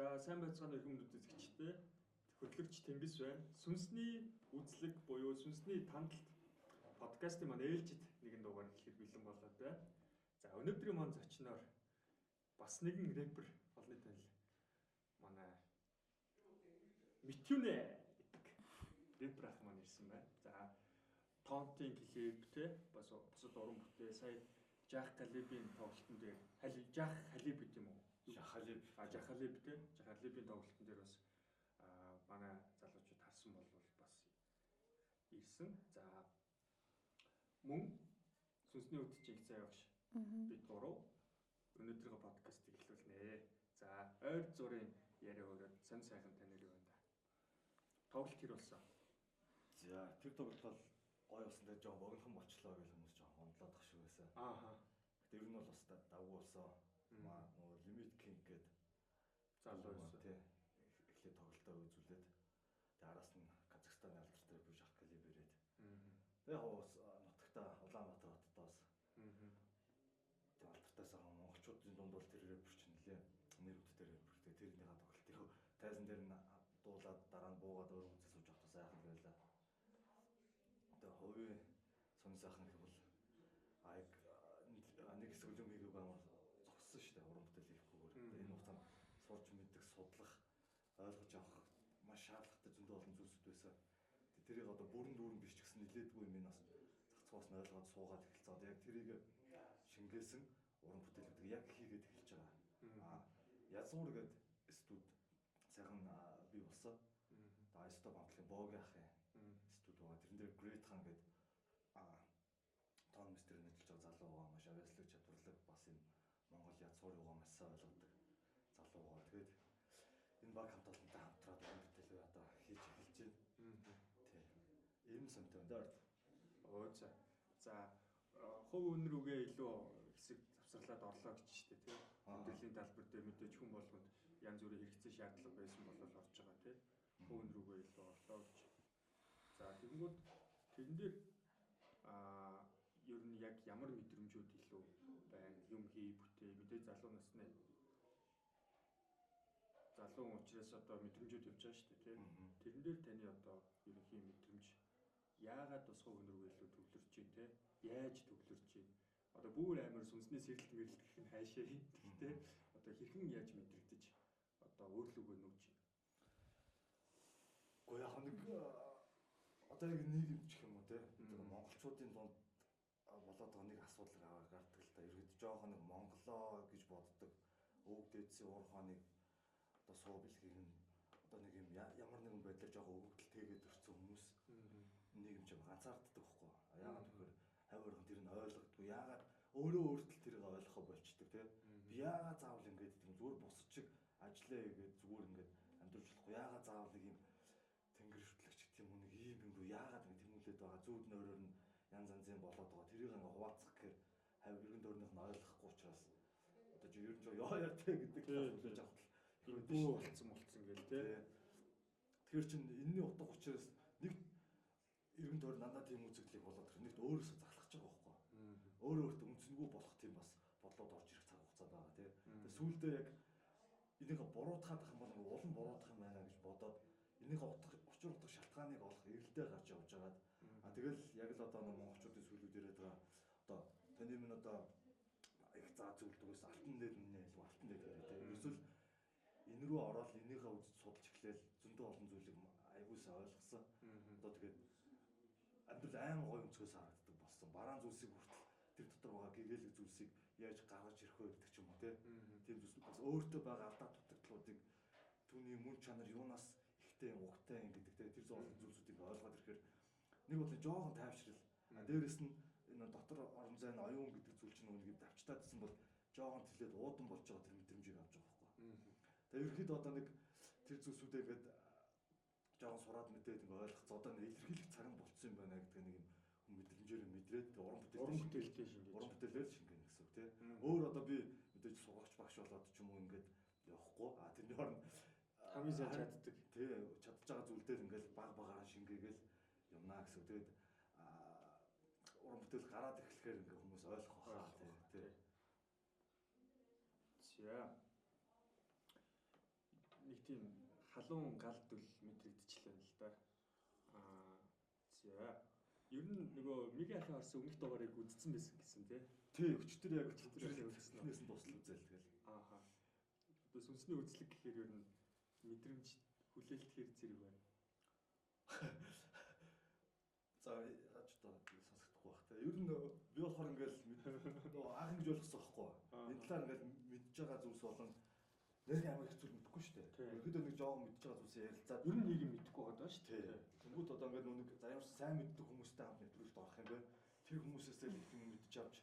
За сайн байцгаана өргөн мэдээ үзэгчдээ. Хөтлөгч Тэнгис байна. Сүнсний үзлэг буюу сүнсний тандалт подкастын маань ээлжид нэгэн дугаар хэлэхэд бэлэн болоод байна. За өнөөдрийн маань зочноор бас нэгэн рэпер олны танил манай Митюнэ гэдэг рэпер ах маань ирсэн байна. За Тонтын клиптэй бас бусад уран бүтээл сая Жах Халибын тоглолтын дээр Жах Халиб гэдэг юм уу? Жахалиб Жахалибын тоглолтын дээр бас манай залуучууд харсан бол бас ирсэн. За мөн сүнсний үдчийг зай багш. Бид гурав өнөөдрийн подкастыг эхлүүлнэ. За ойр зургийн яриа өрөөд сонь сайхан танил юу байна да. Тоглолт хэр болсон? За тэр тоглолт бол гой болсон дээр жоо богинохан болчлоо гэж хүмүүс жоо хондлоод тах шиг байсан. Гэтэ ер нь бол бас давгүй болсон. Маа нөгөө Limit King гэдэг залуу байсан тий. Эхлээд тоглолтоо үзүүлээд тэгээ араас нь Казахстаны алдартай бүү Жах Халиб ирээд. Тэгээ яг бас нутагтаа Улаанбаатар хотод бас. Тэгээ алдартай сайхан монголчуудын дунд бол тэр рэпер ч нэлээ нэр үүдтэй рэпер. Тэгээ тэрнийхээ тоглолтыг тайзан дээр нь дуулаад дараа нь буугаад өөр үзэл сууж авах сайхан байлаа. Тэгээ хувийн сонь сайхан гэвэл нэг хэсэг үлэмгийг амар зогссон шүү дээ уран бүтээл хийхгүйгээр. Энэ хугацаанд сурч мэддэг, судлах, ойлгож авах маш шаардлагатай зөндөө олон зүйлсүүд байсан. Тэрийг одоо бүрэн дүүрэн биш ч гэсэн нилээдгүй юм нас зах цаас нь ойлгоод суугаад эхэлцээд яг тэрийг шингээсэн уран бүтээлүүдийг яг хийгээд эхэлж байгаа. Язгуур гэдэг студ сайхан бий болсон. Одоо Айстоп хамтлагийн Богийн ахын студ байгаа. Тэрэн дээр Great Khan гэдэг тоон мистерийн ажиллаж байгаа залуу байгаа. Маш авьяаслаг чадварлаг бас юм Монгол язгуур юугаа маш сайн ойлгодог залуу байгаа. Тэгээд энэ баг хамт олонтой хамтраад уран бүтээлээ одоо хийж эхэлж байна. Тий. Ийм сонтой байна да. За хувь өнөр үгээ илүү хэсэг завсарлаад орлоо гэж штэ тий. Амьдралын талбар дээр мэдээж хүн болгонд янз бүрийн хэрэгцээ шаардлага байсан бол орж байгаа тий. Хувь өнөр үгээ илүү орлоо гэж. За тэгэнгүүт тэрэн дээр ер нь яг ямар мэдрэмжүүд илүү байна? Юм хий бүтээ мэдээ залуу насны залуу учраас одоо мэдрэмжүүд явж байгаа шүү дээ тийм. Тэрэн дээр таны одоо ерөнхий мэдрэмж яагаад бас хувь өнөргөө илүү төвлөрч байна те? Яаж төвлөрч байна? Одоо бүр амар сүнснээ сэрэлт мэрэлт гэх нь хаашаа гэхдээ одоо хэрхэн яаж мэдрэгдэж одоо өөрлөгөө нүүж байна? Гоо яг нэг одоо яг нийгэмч юм уу те? Монголчуудын дунд болоод байгаа нэг асуудал гардаг л та. Ерөөд жоохон нэг монголоо гэж боддог. Өвөг дээдсийн уур хооныг одоо суу бэлгийг нь одоо нэг юм ямар нэгэн байдлаар жоохон өвөгдөлтэйгээд өрцөн хүмүүс нийгэмч юм ганцаарддаг байхгүй. Яагаад гэвэл хавь өргөн тэр нь ойлгодгүй. Яагаад өөрөө өөртөө тэрийг ойлгохоо болчдөг те. Би яагаад заавал ингэж гэдэг юм зүгээр бус чиг ажиллаа хийгээд зүгээр ингэж амьдруулж болохгүй. Яагаад заавал нэг юм тэнгэр хөтлөгч гэх юм уу нэг ийм юм руу яагаад ингэ тэмүүлээд байгаа зүүд нойроор нь янз янзын болоод байгаа. Тэрийг ингээ хуваацах гэхээр хавь өргөн дөрнийх нь ойлгохгүй учраас одоо ер нь яатай гэдэг хэлж авах бүү болцсон гээл тий. Тэгэхээр чин энэний утга учраас нэг эргэн тойр надад тийм үзэгдлийг болоод тэр нэгт өөрөөсөө захлахж байгаа байхгүй. Өөрөө өөртөө үнцэнгүй болох тийм бас бодлоод орж ирэх цаг хугацаа байгаа тий. Тэгээ сүүлдээ яг энийхээ буруутгаад ах юм бол улам буруутах юм байна гэж бодоод энийхээ учир утга шалтгааныг олох эрэлдээ гарч явж байгаад тэгэл яг л одоо монголчуудын сүлүүд яриад байгаа одоо таны минь одоо их заа зөвлөдгөөс алтан дээр минь алтан дээр гэдэг. Эсвэл энэ рүү ороод энийхээ үзэж судалж эхлээл зөндөө олон зүйлийг аягуулсаа ойлгосон. Одоо тэгээд амьдрал айн гой өнцгөөс харагддаг болсон. Бараан зүйлсийг хүртэл тэр дотор байгаа гэгээлэг зүйлсийг яаж гаргаж ирэх вэ гэдэг ч юм уу тийм зүйлс бас өөртөө байгаа алдаа дутагдлуудыг түүний мөн чанар юунаас ихтэй угтай гэдэг тэр зовлон зүйлсүүдийг ойлгоод ирэхээр нэг бол жоохон тайвшрал. Дээрэс нь энэ дотор орон зайн оюун гэдэг зүйл чинь нэг давчтаадсан бол жоохон тэлээд уудан болж байгаа тэр мэдрэмжийг авч байгаа байхгүй. Тэгээ ерөөхдөө одоо нэг тэр зүйлсүүдээ ингээд жоохон сураад мэдээд ингээд ойлгоцоо одоо нэг илэрхийлэх цаг нь болцсон юм байна гэдэг нэг юм мэдрэмжээр мэдрээд уран бүтээлтэй шингэнэ гэсэн үг тийм. Өөр одоо би мэдээж сугагч багш болоод ч юм уу ингээд явахгүй. Тэрний оронд хамгийн сайн чаддаг. Тий, чадж байгаа зүйл дээр ингээд баг багаараа шингээгээл юмнаа гэсэн. Тэгээд уран бүтээл гараад эхлэхээр ингээд хүмүүс ойлгох хаа тий. За тийм халуун галдвал мэдрэгдчихлээ л да. За. Ер нь нөгөө Мигахийн харсан өмнөх дугаарыг үзсэн байсан гэсэн тий. Тий, өчтөр яг өчтөр үзсэн. Тэрнээс нь дуслал үзэл тэгэл. Ааха. Одоо сүнсний үзлэг гэхээр ер нь мэдрэмж хүлээлт хэр зэрэг байна. За яаж одоо сонсохдохгүй байх те. Ер нь би болохоор ингээл анх ингэж ойлгосон байхгүй. Энэ талаар ингээл мэдж байгаа зүйлс болон нэг амар их зүйл мэдэхгүй шүү дээ. Ерөнхийдөө нэг жоохон мэдж байгаа зүйлсээ ярилцаад ер нь нэг юм мэдэхгүй байгаа даа шүү дээ. Тэнгүүд одоо ингээд нүг заяамс сайн мэддэг хүмүүстэй хамт нэвтрүүлэлт орох юм байна. Тэр хүмүүсээс л их юм мэдж авч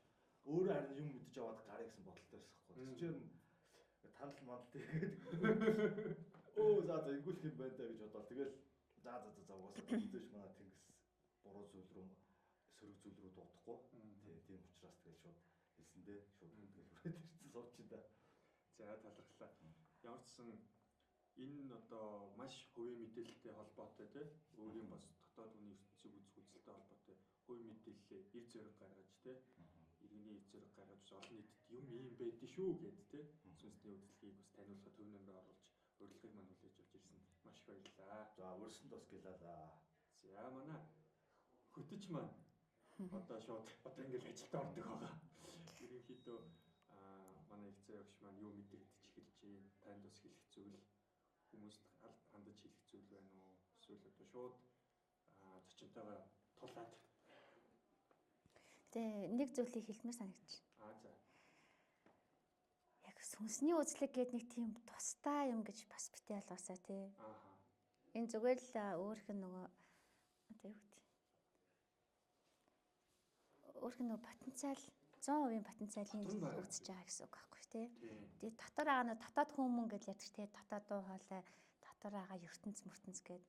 өөрөө харин юм мэдж аваад гараа гэсэн бодолтой байсан байхгүй. Тэр чинь танал мандал тэгээд оо за ингэүүлэх юм байна даа гэж бодоод тэгэл за угаасаа мэдээж манай тэнгис буруу зүйл рүү сөрөг зүйл рүү дуудахгүй. Тийм учраас тэгэл шууд хэлсэндээ шууд тэгэл хүрээд ирсэн суучин да. За талархлаа. Ямар ч сан энэ одоо маш хувийн мэдээлэлтэй холбоотой тий өөрийн бас дотоод хүний ертөнцийг үзэх үзэлтэй холбоотой хувийн мэдээлэл эр зэрэг гаргаж тий иргэний эр зэрэг гаргаж олон нийтэд юм ийм байдгийг шүү гэд тий сүнсний үзлэгийг бас таниулахад төв нэмрээ оруулж урилгыг маань хүлээж авч ирсэн. Маш их баярлалаа. За өөрсөнд бас гэлээ. За манай хөтөч маань одоо шууд одоо ингээл ажилд ордог байгаа. Ерөнхийдөө манай их зай багш маань юу мэдрэгдэж эхэлж байна? Танд бас хэлэх зүйл хүмүүст хандаж хэлэх зүйл байна уу? Эсвэл одоо шууд зочинтойгоо тулаад. Тэгээ нэг зүйлийг хэлмээр санагдаж байна. За. Яг сүнсний үзлэг гэдэг нэг тийм тустай юм гэж бас битээ ялгаасаа тий. Энэ зүгээр л өөрх нь нөгөө одоо юу гэдэг. Өөрх нь нөгөө потенциал 100% потенциалын үүсэж байгаа гэсэн үг байхгүй тий. Тэгээ дотор аа дотоод хүмүүн гэж яддаг тий. Дотоод дуу хоолой, дотор аа ертөнц мөртөнц гэд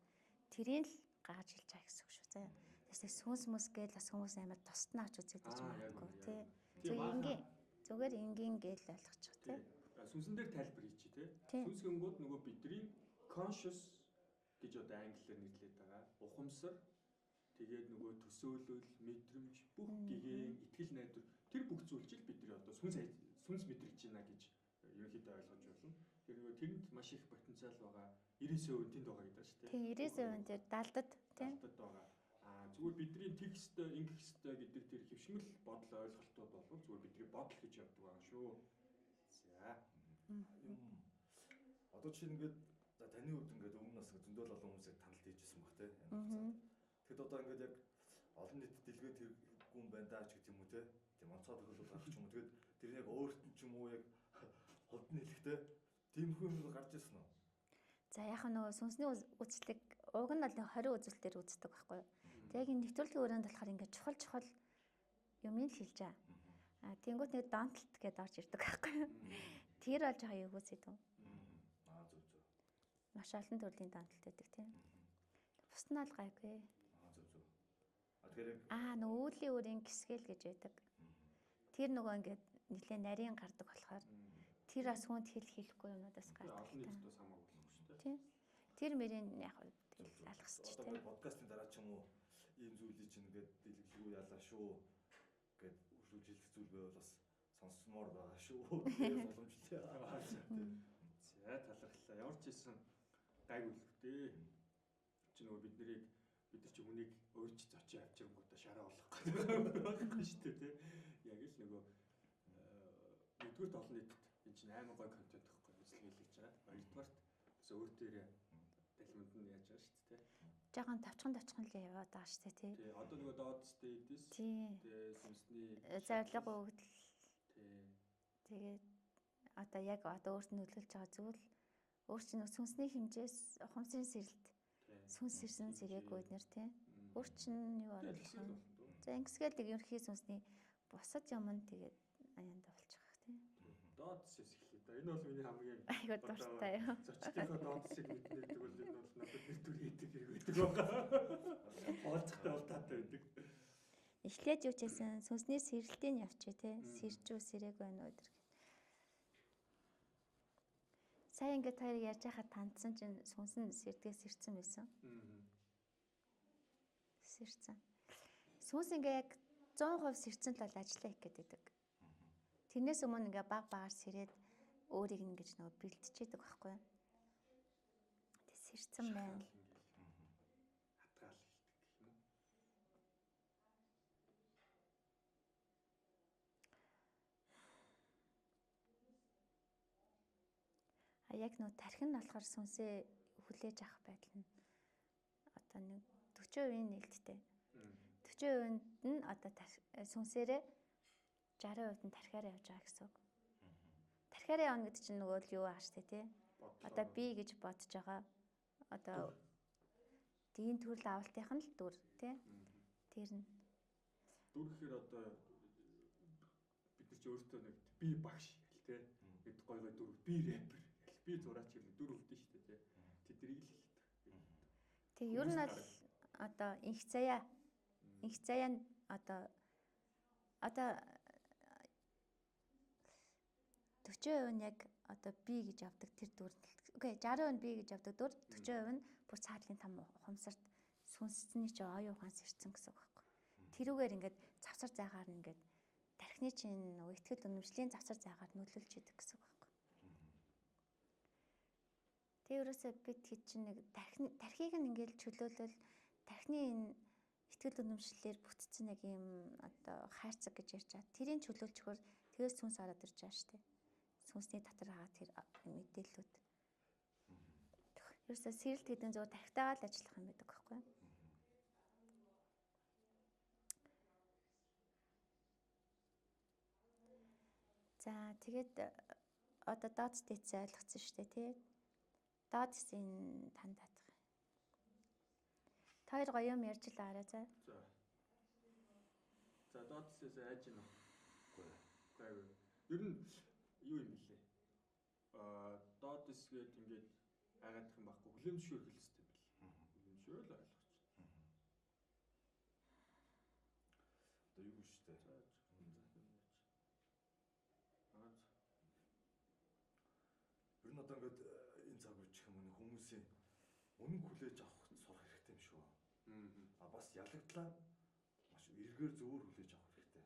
тэрийг л гаргаж хэлж байгаа гэсэн үг шүү тий. Тэгээс сүнс мэс гэж бас хүмүүс амар тусдна авч үзээд байж магадгүй тий. Зүгээр энгийн гээл ойлгочих тий. Сүнсэн дээр тайлбар хийчих тий. Сүнс гингүүд нөгөө бидний conscious гэж одоо англиар нэрлэдэг байгаа. Ухамсар тэгээд нөгөө төсөөлөл, мэдрэмж, бүх гэгээн, итгэл найдвар тэр бүх зүйлчил бидний одоо сүнс мэдрэгч байна гэж ерөнхийдөө ойлгож байна. Тэр нөгөө тэнд маш их потенциал байгаа. 99% тэнд байгаа гэдэг шүү дээ. Тийм 99% дээр далдад тийм. Далдад байгаа. Зүгээр бидний тексттэй, ингэхстэй гэдэг тэр хөвшмөл бодол ойлголтууд бол зүгээр бидний бодол гэж явдаг байгаа шүү. За. Одоо чинь ингээд за таны хувьд ингээд өмнө нас зөндөл олон хүмүүсийг танилт хийжсэн баг те. Тэгэд одоо ингээд яг олон нийтэд дэлгээд тэргүүн байна даа ч гэх юм уу те. Тийм онцгой тохиолдол гарах ч юм уу. Тэгэд тэр яг өөрт нь ч юм уу яг худд нь хэлэхтэй тиймэрхүү юм гарч ирсэн үү? За яг нөгөө сүнсний үзлэг уг нь бол 20 үзэл дээр үздэг байхгүй юу? Тэг яг энэ нэвтрүүлгийн өрөөнд болохоор ингээд чухал юмыг л хэлж байгаа. Тэнгүүт нэг донтолт гэдээ орж ирдэг байхгүй юу? Тэр болж байгаа юу үзээд үү? Зөв. Маш олон төрлийн донтолт байдаг тийм. Бус нь л гайгүй. Зөв. Тэгэхээр нөгөө үүдлийн өрийн гисгэл гэж байдаг. Тэр нөгөө ингээд нэлээ нарийн гардаг болохоор тэр бас хүнд хэлэхгүй юмудаас гардаг. Олон нийтэд бас хамаагүй болох шүү дээ. Тийм. Тэр мөрийн яг алгасч тийм. Одоо подкастын дараа ч юм уу ийм зүйлийг чинь ингээд дэлгэглгүй ялаа шүү гэд үргэлж хэлэх зүйл байвал бас сонсомоор байгаа шүү. Тэгээд боломжтой. За талархлаа. Ямар ч хэлсэн гайгүй л дээ. Чи нөгөө бид нар чи хүнийг өөрч зочи авчирнгуудаа шараа болох гэдэг байхгүй шүү дээ тий. Яг л нөгөө нэгдүгээр олон нийтэд энэ чинь амар гоё контент байхгүй үзлэг хийлгэж байгаа. Хоёрдугаарт бас өөр дээрээ дэлгэмэнд нь яаж байгаа шүү дээ тий. Жаахан тавчхан л яваад байгаа шүү дээ тий. Тий. Одоо нөгөө доод стейдис тэгээ сүнсний зорилго өгдөл тэгээд одоо яг одоо өөрт нь нөлөөлж байгаа зүйл өөр чинь сүнсний хэмжээс ухамсарын сэрэлт сүнс ирсэн зэрэггүй нэр тий. Өөр чинь юу оруулах вэ? За ингэсгээл ерөнхий сүнсний бусад юм нь тэгээд аянд болчих тий. Доодс хэсэглээ да. Энэ бол миний хамгийн айгуу дуртай юу. Зочдынхоо доодсыг мэднэдэг бол энэ бол надад нэг төр хийдэг хэрэг байдаг байгаа. Олцохтой бол таатай байдаг. Эхлээд юу ч гэсэн сүнсний сэрэлтийг явчих тий. Сэржүү сэрэг байна уу гэдэг. Сая ингээд хоёр ярьж байхад тандсан чинь сүнсэн сэрдгээс сэрсэн байсан. Сэрсэн. Сүнс ингээ яг 100% сэрсэн л бол ажиллаа хийх гэдэг. Тэрнээс өмнө ингээ баг багаар сэрээд өөрийг ингэж нөгөө бэлтжиж идэг байхгүй юу? ирсэн байна. Хатгаал хэлдэг гэх юм уу? Яг нөө тархин нь болохоор сүнсээ хүлээж авах байдал нь одоо нэг 40% нээлттэй. 40% нь одоо сүнсээрээ 60% нь тархиараа явж байгаа гэсэн үг. Тархиараа явна гэдэг чинь нөгөө л юу ааш тий. Одоо би гэж бодож байгаа. Одоо дийн төрөл авалтынх нь л дүр тий. Тэр нь дүр гэхээр одоо бид нар ч өөртөө нэг би багш гэл тий. Бид гой гой дүр би рэпер гэл би зураач юм дүр өвдөн шүү дээ тий. Тэдрийг л хэлдэг. тэг ер нь бол одоо инх заяа нь одоо 40% нь яг одоо би гэж явдаг тэр дүр. Окей 60% нь би гэж явдаг дүр, 40% нь бүр цаатлын там ухамсарт сүнсний чи оюун ухаанс ирсэн гэсэн үг байхгүй. Тэрүүгээр ингээд завсар зайгаар ингээд тархины чинь нөгөө ихтгэл үнэмшлийн завсар зайгаар нөлөөлж идэг гэсэн үг байхгүй. Тэг ерөөсөө бид хэд чинь нэг тархийг нь ингээд чөлөөлөл тархины энэ ихтгэл үнэмшлэлээр бүтцэн нэг юм одоо хайрцаг гэж ярьж байгаа. Тэрийг чөлөөлчихөөр тэгээс сүнс ороод ирж байгаа шүү дээ. Сүнсний дотор байгаа тэр мэдээллүүд. Ерөөсөө сэрэлт гэдэг нь зөв тархитайгаа л ажиллах юм байдаг байхгүй. За тэгээд одоо дооц дэцээ ойлгоцсон шүү дээ тий. Дооцсын танд татах. Та хоёр гоё юм ярьж л аарай за. За дооцсээс айж гэнэ. Үгүй. Ер нь юу юм бэлээ? Дооцс гээд ингээд агаадах юм байхгүй. Хүлэмжшүүр хэл хэвчтэй бэл. Хүлэмжшүүр л ойлгоч. Одоо юу шүү дээ. Ер нь одоо ингээд энэ цаг үеч юм хүмүүсийн үнэн хүлээж авах сурах хэрэгтэй юм шүү. А бас ялагдлаа маш эргээр зөвөр хүлээж авах хэрэгтэй.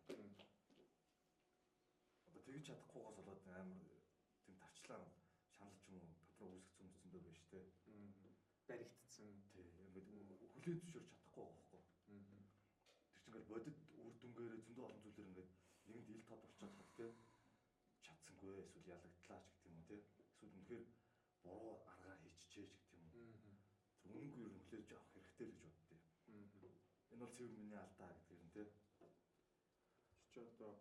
Одоо тэгж чадахгүйгаас болоод амар тийм тарчлаа шаналж юм уу дотроо үүсгэх зөндөө байж тээ. Баригдсан. Тий. Ингээд хүлээж зөвшөөрч чадахгүй байхгүй. Тэр чинь ингээд бодит үр дүнгээрээ зөндөө олон зүйлэр ингээд нэгэнд ил тод болчиход хат тээ. Чадсангүй эсвэл ялагдлаа ч гэх юм уу тээ. Эсвэл үнэхээр буруу аргаар хийчихэж гэх юм уу. Үнэнгүй ер нь хүлээж авах хэрэгтэй л гэж боддیں۔ Энэ бол цэвэр миний алдаа гэдгээр нь тий. Чи одоо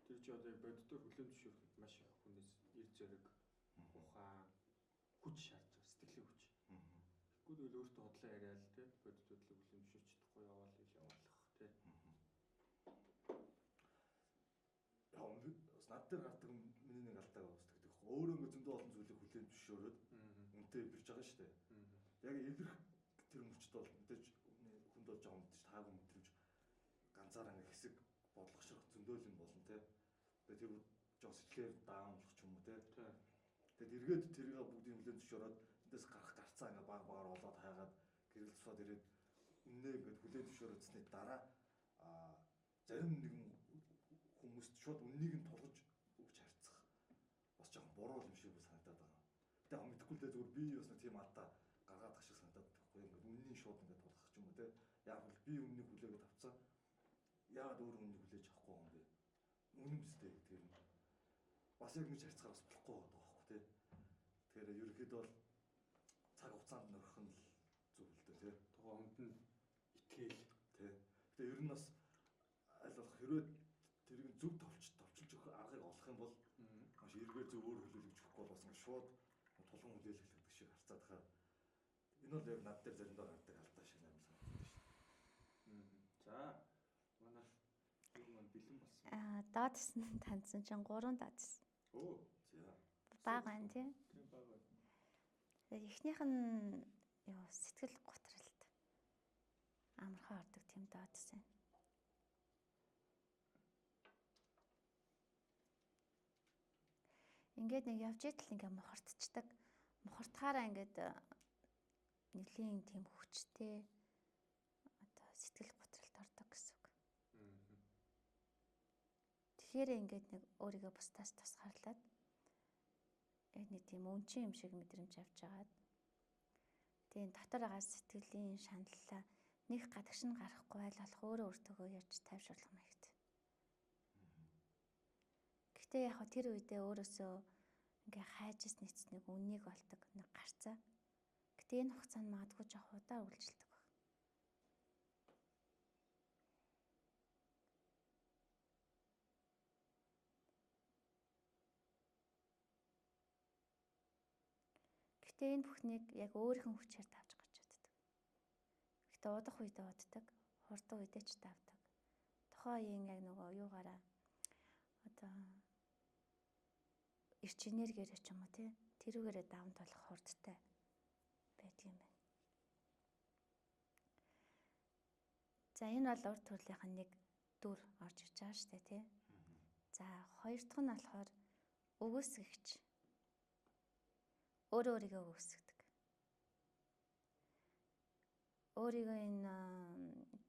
тэр чи одоо бодитоор хүлэмжшүүхэд маш их хүнээс ир зэрэг ухаан хүч шаардж байгаа сэтгэлийн хүч. Тэгэхгүй л өөртөө хотлоо яриад тий бодит бодлыг хүлэмжшүүлж чадахгүй яваалах тий. Бас над дээр гардаг миний нэг алдаа уусдаг гэх. Өөрөө ингэ зөндөө олон зүйлийг хүлэмжшөөрөөд үнтэй эвлэрж байгаа шүү дээ. Яг эвлэрх тэр мөчд бол мэдээж хүнд болж байгаа мэдээж таагүй мэдрэмж ганцаараа ингэ хэсэг бодлогошрох зөндөө юм болно те. Тэгээ тэр жоо сэтгэлээр даамлах ч юм уу те. Тэгээд эргээд тэрийг бүгдийг хүлэн зөвшөөрөөд эндээс гарах гарцаа ингэ баг багаар олоод хайгаад гэрэл цусаад ирээд үннээ ингэ хүлэн зөвшөөрөөдсөний дараа зарим нэгэн хүмүүст шууд үннийг нь тулгаж өгч харьцах бас жоохон буруу юм шиг санагдаад байгаа. Тэг мэдхгүй л дээ зүгээр би бас нэг тийм алдаа гаргаад ах шиг санагдаад байхгүй юм. Ингээд үннийг шууд ингээд тулгах ч юм уу те. Яг л би үннийг хүлээгээд авцсан. Яагаад өөр үннийг хүлээж авахгүй юм бэ? Үнэн үстэй гэдгээр нь бас яг нэг харьцахаар бас болохгүй байгаа байхгүй те. Тэгэхээр ерөнхийдөө бол цаг хугацаанд нөрөх нь л зөв л дээ те. Тухайн хүнд нь итгэл те. Гэтэ ер нь бас аль болох хэрвээ тэрийг зөв товчилж өгөх аргыг олох юм бол маш эргээр зөв өөр хүлээлгэж өгөхгүй бас ингэ шууд тулгын хүлээлгэлдэг шиг харцаад хаа. Энэ бол яг над дээр заримдаа гардаг алдаа шиг юм санагдаж байна. За манай юу маань бэлэн болсон. Дооцс нь таньсан чинь 3 дооцс. Оо За. Бага байна тий. Тийм бага байна. Тэгээд эхнийх нь юу сэтгэл готролт. Амархан ордог тийм дооцс байна. Ингээд нэг явж идэл ингээ мохортчдаг. Мохортахаараа ингээд нэлийн тийм хүчтэй одоо сэтгэл готролт ордог гэсэн үг. Тэгэхээр ингээд нэг өөрийгөө бусдаас тусгаарлаад яг нэг тийм өнчин юм шиг мэдрэмж авч агаад тийм дотор байгаа сэтгэлийн шаналлаа нэг гадагш нь гарахгүй байлгах өөрөө өөртөө ярьж тайвшруулах маягт. Гэхдээ яг хөө тэр үедээ өөрөөсөө ингээ хайжс нийцдэг үннийг болдог нэг гарцаа. Гэтэ энэ хугацаанд магадгүй жоох удаа үргэлжилдэг баг. Гэтэ энэ бүхнийг яг өөрийнхөө хүчээр давж гарч чаддаг. Гэтэ удах үедээ уддаг, хурдан үедээ ч давдаг. Тухайн үеийн яг нөгөө юугаараа одоо эрч энергиэр ч юм уу тий тэрүүгээрээ давамт болох хурдтай байдаг юм байна. За энэ бол урд төрлийн нэг дүр орж иж байгаа шүү дээ тий. За хоёр дахь нь болохоор өгөөсгөгч. Өөрөө өөрийгөө өгөөсгдөг. Өөрийгөө энэ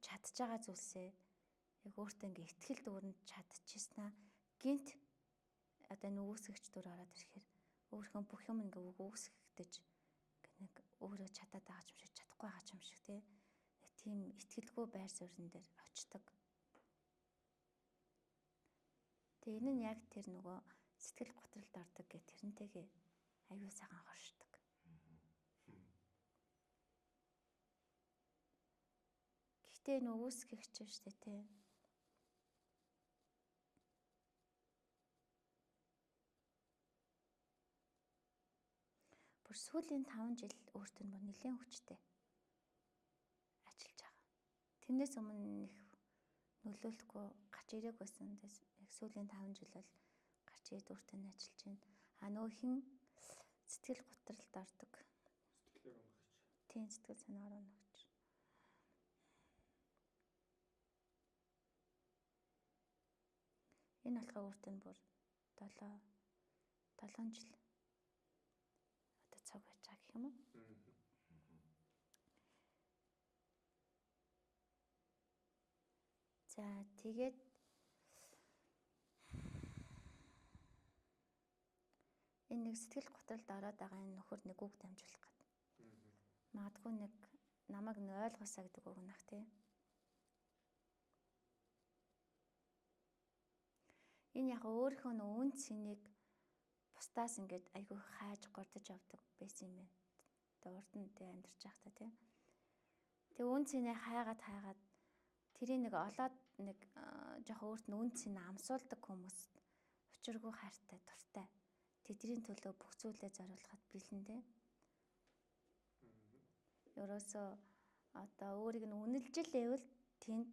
чадж байгаа зүйлсээ яг өөртөө ингээ ихтгэл дүүрэнд чадчихснаа гинт одоо энэ өгөөсгөгч дүр ороод ирэхээр өөрийнхөө бүх юм ингээ өгөөсгөгдөж нэг өөрөө чадаад байгаа юм шиг чадахгүй байгаа юм шиг тий. Нэг тийм ихтгэлгүй байр суурин дээр очдог. Тэгээ энэ нь яг тэр нөгөө сэтгэл готролд ордог гэх тэрнтэйгээ аюу сайхан хоршдог. Гэхдээ энэ өгөөсгөгч шүү дээ тий. Бүр сүүлийн 5 жил өөртөө бүр нэлээд хүчтэй ажиллаж байгаа. Тэрнээс өмнө их нөлөөлөхгүй гарч ирээг байсан. Яг сүүлийн 5 жил бол гарч ирээд өөртөө ажиллаж байна. А нөгөө хин сэтгэл готролд ордог. Сэтгэлээр өнгөрч. Тийм сэтгэл санаагаар өнгөрч. Энэ болохоор өөртөө бүр 7 жил одоо цаг байж байгаа гэх юм уу? За тэгээд энэ нэг сэтгэл готролд ороод байгаа энэ нөхөр нэг үг дамжуулах гэдэг. Магадгүй нэг намайг нэг ойлгосаа гэдэг үг нах тий. Энэ яг өөрийнхөө үн цэнийг бусдаас ингээд айгүй хайж гордож авдаг байсан юм байна. Тэгээ урд нь тэ амьдарч байхдаа тий. Тэгээ үн цэнээ хайгаад тэрийг нэг олоод нэг жоох өөрт нь үн цэнэ амсуулдаг хүмүүс учиргүй хайртай дуртай. Тэдний төлөө бүх зүйлээ зориулахад бэлэн дээ. Ерөөсөө одоо өөрийг нь үнэлж лээвэл тэнд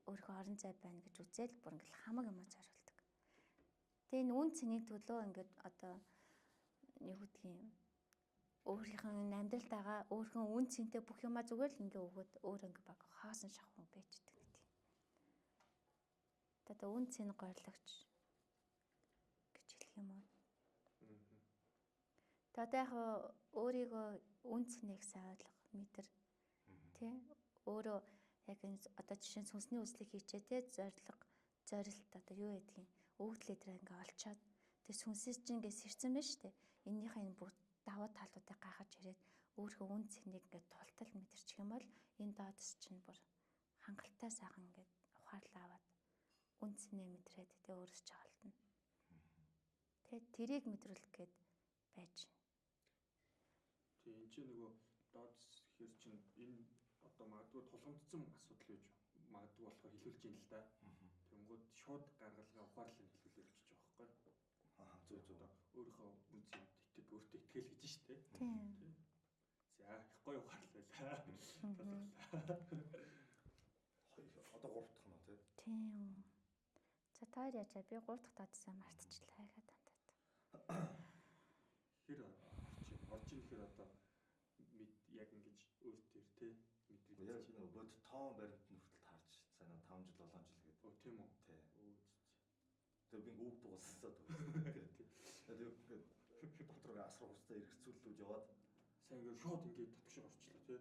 өөрийнхөө орон зай байна гэж үзэл бүр ингээл хамаг юм зориулдаг. Тэгээ энэ үн цэний төлөө ингээд одоо юу гэдэг юм өөрийнхөө амьдралд байгаа өөрхөн үн цэнтэй бүх юмаа зүгээр л ингээ өгөөд өөр ингээ баг хаасан шахуу байждаг нэг тийм. Одоо үн цэн горилагч гэж хэлэх юм уу? Одоо яг өөрийгөө үн цэнийг сайн ойлгох мэдэр тий өөрөө яг энэ одоо жишээ нь сүнсний үзлийг хийчээ тий зорилт одоо юу гэдгийг өвдлээ дээр ингээ олцоод тэг сүнсээс чинь ингээ сэрсэн байна шүү дээ. Эннийхээ энэ бүх даваа талуудыг гайхаж ирээд өөрийнхөө үн цэнийг ингээ тултал мэдэрчих юм бол энэ доодс чинь бүр хангалттай сайхан ингээ ухаарлаа аваад үн цэнээ мэдрээд тэг өөрөөс чагалдана. Тэг тэрийг мэдрүүлэх гээд байж. Тэг энэ чинь нөгөө доодс хэр чинь энэ одоо магадгүй тулгамдсан асуудал байж магадгүй болохоор хэлүүлж ийн л да. Тэнгүүд шууд гаргалгаа ухаарлаа хэлүүлээд өчөж байгаа байхгүй. Зөв өөрийнхөө үн цэнд итэг өөртөө итгэл гэж штэ. Тийм. За их гоё ухаарлаа. Одоо 3 дахь нь тий. Тийм. За таар яачаа би 3 дахь таадсаа мартчихлаа хаа тантаад. Хэр орж ирэхээр одоо яг ингэж өөртөө тий мэдрэг. Яг энэ бод тоон баримт нь хүртэл таарч сайн 5 жил 7 жил гэдэг. Оо тийм үү. Тий. Тэгээ би үг дуусаад байгаа. Тэгээ дотроо асар хурцтай эргэцүүллүүд яваад сайн ингэ шууд ингэ татгшиг орчлоо тий.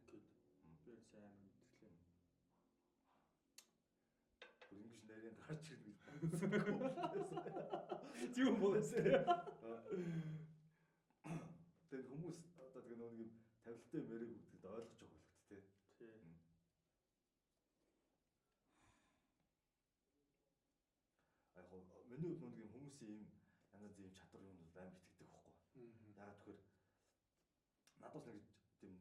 Тэгэд би сайн мэдрэлээ. бүр ингэж нарийн гарч ирнэ гэж бодсон. Тийм болоосаа. хүнтэй мэрэг гэдэгт ойлгож байгаа хөлт те. Тий. Яг миний хувьд нэг юм хүмүүсийн ийм янз бүрийн чадвар юм бол амар итгэдэг байхгүй. Яагаад тэгэхээр надаас нэг тийм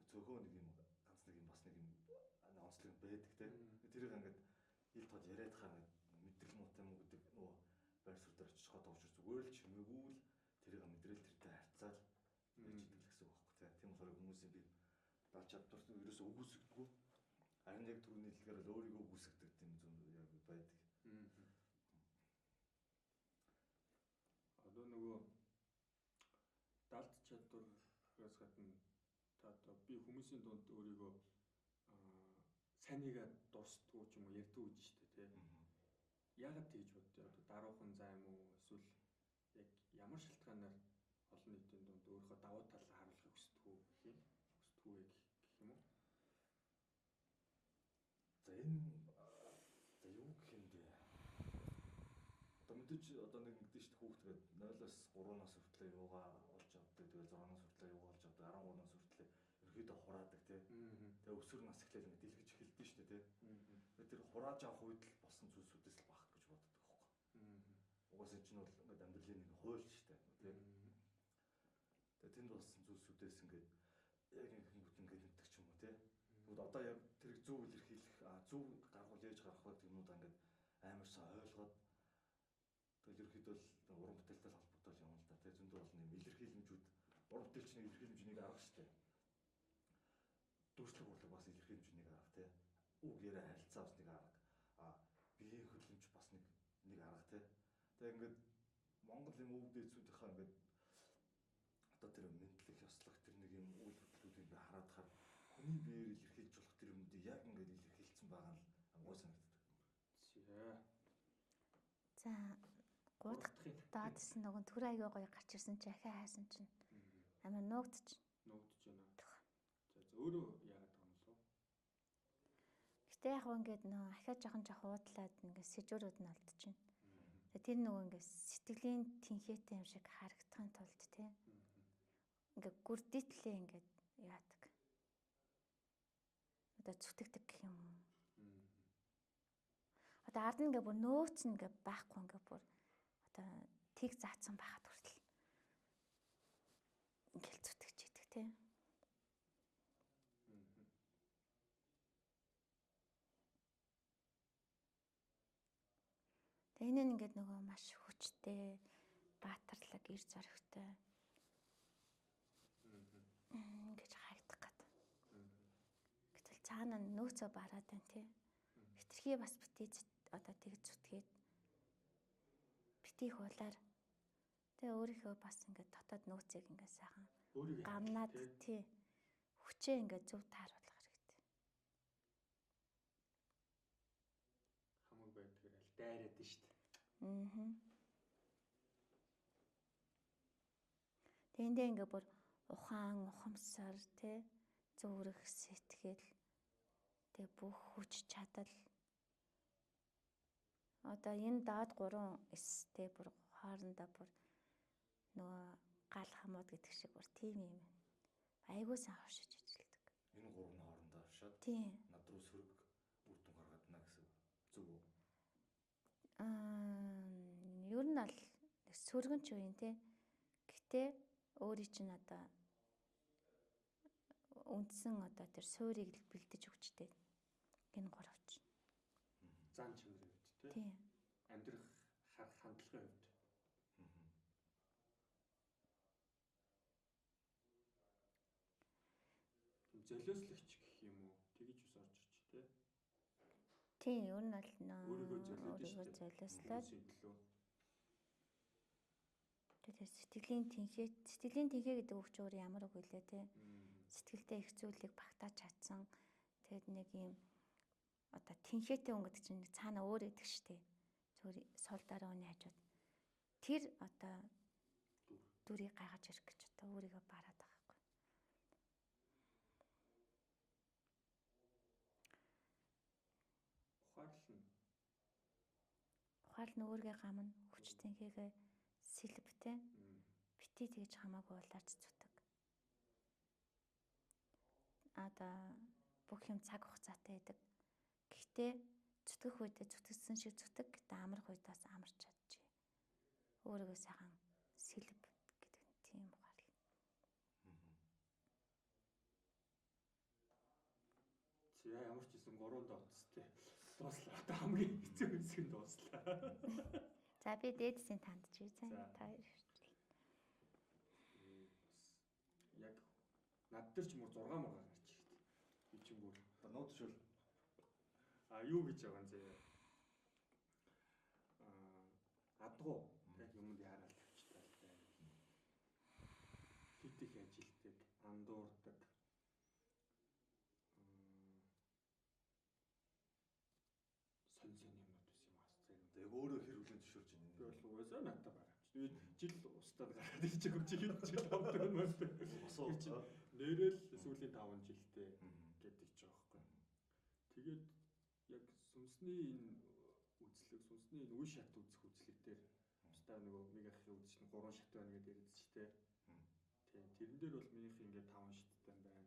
цөөхөн нэг юм ганц нэг юм бас нэг юм онцлог байдаг те. Тэрийг ингээд ил тод яриад хаа мэдрэл муутай юм гэдэг нөгөө байр суурь дээр очиж хаа тоогч зүгээр л чимээгүй л тэрийг мэдрэл тэртэй харьцаал ярьж идэг л гэсэн үг байхгүй те. Тийм болохоор хүмүүсийн би дач чадвар ерөөсөө үгүйсгдэггүй. Харин яг түрүүний хэлгээр л өөрийгөө үгүйсгдэг тийм зүг яг байдаг. Одоо нөгөө далд чадвараас гадна та одоо би хүмүүсийн дунд өөрийгөө сайныгаа дуустгүй ч юм уу ярьдаг гэж шүү дээ тий. Яагаад тэгж боддоо одоо даруухан зай юм уу эсвэл яг ямар шалтгаанаар олон нийтийн дунд өөрийнхөө давуу талаа харуулахыг хүсдэг юм гэх юм уу? За энэ юу гэх юм бэ? Одоо мэдээж одоо нэг гэдэг чинь хүүхдгээд 0-аас 3-наас хүртэл юугаа олж авдаг. Тэгээ 6-наас хүртэл юугаа олж авдаг. 13-наас хүртэл ерөөдөө хураадаг тий. Тэгээ өсвөр нас эхлээл ингэ дэлгэж эхэлдэг шүү дээ тий. Тэгээ тэр хурааж авах үед л болсон зүйлсүүдээс л багах гэж боддог байхгүй. Угаасаа чинь бол ингэ амьдралын нэг хууль шүү дээ тий. Тэгээ тэнд болсон зүйлсүүдээс ингэ яг ингэнгүүт ингэ нэмдэг ч юм уу тий. Тэгвэл одоо яг тэр зөв илэрхийлэх зөв гаргуул яаж гарах вэ гэдэг юмудаа ингэ амарсаа ойлгоод тэгэл ерөөхдөө л уран бүтээлтэй холбогдол юм л да тий. Зөндөө бол нэм илэрхийлэмжүүд уран бүтээлчний илэрхийлэмжнийг арга шүү дээ. Дүрслэг урлаг бас илэрхийлэмжнийг арга тий. Үг яриа харилцаа бас нэг арга. Биеийн хөдөлмж бас нэг арга тий. Тэгээ ингээд Монгол юм өвд эзүүдийнхаа ингээд одоо тэр мэдлэг ёслох тэр нэг юм үйл хөдлөлүүдийг би хараад хаар хүний биеэр илэрхийлж болох тэр юмдыг яг ингээд илэрхийлсэн байгаа нь амгой санагддаг. За гуудах даадсан нөгөө түр аяга гоё гарч ирсэн чи ахиа хайсан чинь амар нуугдчих. Нуугдж байна. За өөрөө яагаад байгаа юм лөө? Гэтэ яг ингээд нөө ахиа жоохон уудлаад ингээд сэжүүрүүд нь алдчихэв. Тэр нөгөө ингээд сэтгэлийн тэнхээтэй юм шиг харагдахын тулд тий. Ингээд гүрдийтлээ ингээд яадаг. Одоо зүтгэдэг гэх юм уу? Одоо ард нь ингээд бүр нөөц нь ингээд байхгүй ингээд бүр одоо тийг заацсан байхад хүртэл ингээд зүтгэж идэг тий. Тэгээ энэ нь ингээд нөгөө маш хүчтэй баатарлаг ир зоригтой ингэж харагдах гэдэг. Гэтэл цаана нөөцөө бараад байна тий. Хитрхи бас битээ одоо тэгж зүтгээд битгий хуулаар тэгээ өөрийнхөө бас ингээд дотоод нөөцийг ингээд сайхан гамнаад тий хүчээ ингээд зөв тааруулах хэрэгтэй. Хамаг байдгаар аль дайраад нь шүү дээ. Тэндээ ингээд бүр ухаан ухамсар тий зөвөрөх сэтгэл тэгээ бүх хүч чадал одоо энэ даад 3 эстэй бүр хоорондоо бүр нөгөө гал хамууд гэдэг шиг бүр тийм юм. Айгуу сайн хавшиж ижилдэг. Энэ 3 хоорондоо хавшаад над руу сөрөг үр дүн гаргадана гэсэн зүг үү? Ер нь аль сөргөн ч үеийн тий. Гэтэ өөрийн чинь одоо үндсэн одоо тэр суурийг бэлдэж өгчтэй. Энэ 3 ч. Зан чанарын хувьд тий. Амьдрах хандлагын хувьд. Золиослогч гэх юм уу? Тэгэж ус орж ич тий. Тийм, ер нь бол өөрийгөө золиослоод тэгээд сэтгэлийн тэнхээ гэдэг үг чинь өөр ямар үг вэ те? Сэтгэлдээ их зүйлийг багтааж чадсан. Тэгээд нэг юм одоо тэнхээтэй хүн гэдэг чинь цаана өөр идэг штэ. Зүгээр сул дараа өний хажууд. Тэр одоо дүрийг гайхаж ирэх гэж одоо өөрийгөө бараад байгаа байхгүй. Ухаарлын өөргөө гамна хүч тэнхээгээ сэлбтэй. Бити тэгж хамаагүй улаарч зүтг. одоо бүх юм цаг хугацаатай байдаг. Гэхдээ зүтгэх үедээ зүтгэсэн шиг зүтг, гэдэг амрах үед бас амарч чадчих. Өөрийгөө сайхан сэлб гэдэг тийм ухаал. За ямар ч гэсэн 3 дооцтой дууслаа. Одоо хамгийн хэцүү хэсэг нь дууслаа. За би дээдсийн танд чи та хоёр. Яг над дээр ч мөр 6 мурга гарч ирсэн. Би ч бүр нууд шүл. Юу гэж байгаа юм зэ. Адгуу тэг юмд яарал тавьчихтай л байна. Хит их ажилтдаг, андуурдаг. Сонь юмнууд байсан юм аа. Яг өөрөө хэр хүлэн зөвшөөрч байна. Би бол угаасаа надад барах. Би жил устдаад гараад ич юм чи хэд жил авдаг юм бэ? Нэрэл сүүлийн 5 жилдээ гэдэг ч байгаа байхгүй. Тэгээд яг сүнсний энэ үзлэг, сүнсний энэ үе шат үзэх үзлэг дээр бусдаа нөгөө мегахын үзэж 3 шат байна гэдэг ярьдэж штэ. Тийм тэрэн дээр бол минийх ингээд 5 шаттай байна.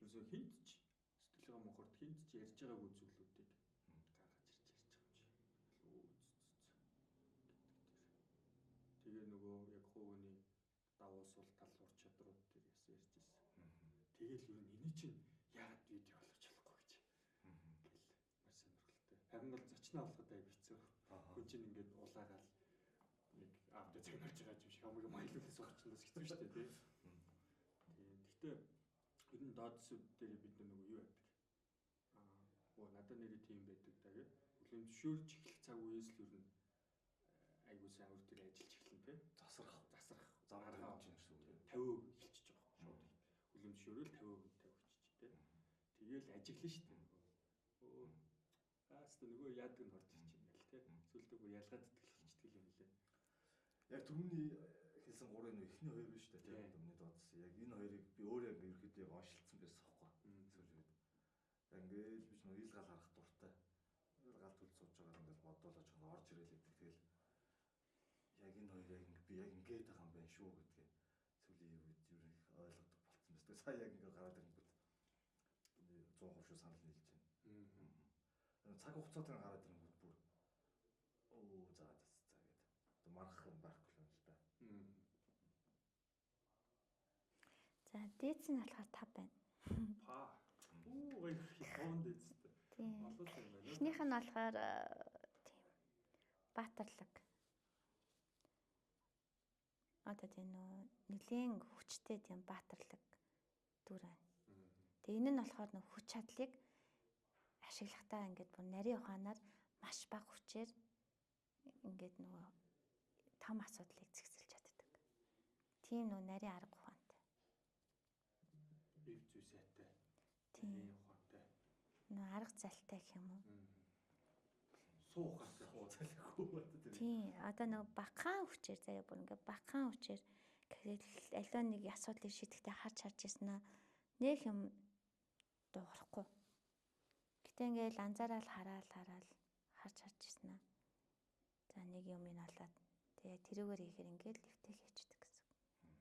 Ерөөсөө хинтч сэтгэлгээ мохорд хинтч ярьж байгаагүй зүйлүүдийг гаргаж ирж байгаа юм чи. Тэгээ нөгөө яг хууны давуу сул тал ур чадрууд дээр ярьж ирсэн. Тэгэл юу энэ чинь яагаад видео болгож болохгүй гэж. Гэл маш сонирхолтой. Харин бол зочноо олоход аяг хэцүү. Хүн чинь ингээд улаагаал нэг аавда загнаж байгаа юм шиг хамгийн маялуулаас уучнаас хэцүү шүү дээ тий. Гэхдээ ер нь додсууд дээр бид нөгөө юу яадаг. Надад нэрээ тийм байдаг даа гэд. Хүлээн зөвшөөрч эхлэх цаг үеэс л ер нь айгуу сайн өөр төр ажиллаж эхэлнэ тий. Засрах заргаа авч юм шүү. 50% эхэлчихэж байгаа шууд. Хүлээн зөвшөөрөл 50% тавьчих тий. Тэгээл ажиглана шүү дээ. Хааста нөгөө яадаг нь орж ирчих юм байл тий. Сүлдээ бүр ялгаад тэтгэлчихдэг юм лээ. Яг түрүүний хэлсэн 3-ын эхний хоёр биш үү тий. Өмнөд додс. Яг энэ хоёрыг би өөрөө ингээ ерөөхдөө яг оншилсан байсан байхгүй. Сүүлийн үед. Ингээл би ч нөгөө ил гал харах дуртай. Ил гал төл сууж байгаа ингээл бодоолож орж ирэл гэдэг. Тэгэл яг энэ хоёр яг би яг ингээд байгаа юм байна шүү гэдгээ сүүлийн үед ер нь ойлгодог болцсон байна. Сая яг ингээд гараад ирэнгүүт 100% шүү санал нийлж байна. Цаг хугацаатай гараад ирэнгүүт бүр за гэдэг. Марах юм байхгүй юм л да. За дээдс нь болохоор 5 байна. Ой хипон дээдстэй. Тийм. Олон юм байна. Эхнийх нь болохоор тийм баатарлаг. Одоо тийм нөө нэлийн хүчтэй тийм баатарлаг дүр байна. Тэгээ энэ нь болохоор нөө хүч чадлыг ашиглахдаа ингээд бүр нарийн ухаанаар маш бага хүчээр ингээд нөгөө том асуудлыг зэгсэлж чаддаг. Тийм нөө нарийн арга ухаантай. Бив зүй сайтай. Тийм ухаантай. Нөө арга залтай гэх юм уу? Суу ухаантай хуу залхихгүй байна. Тийм одоо нөгөө багахан хүчээр заяа бүр ингээд багахан хүчээр гэхэд аливаа нэг асуудлыг шийдэхдээ харж ирсэн аа нэг юм дуурахгүй. Гэтэ ингээд анзаараад хараад харж ирсэн аа. За нэг юм ин болоод тэгээ тэрүүгээр ихээр ингээд лифтээ хийчихдэг гэсэн.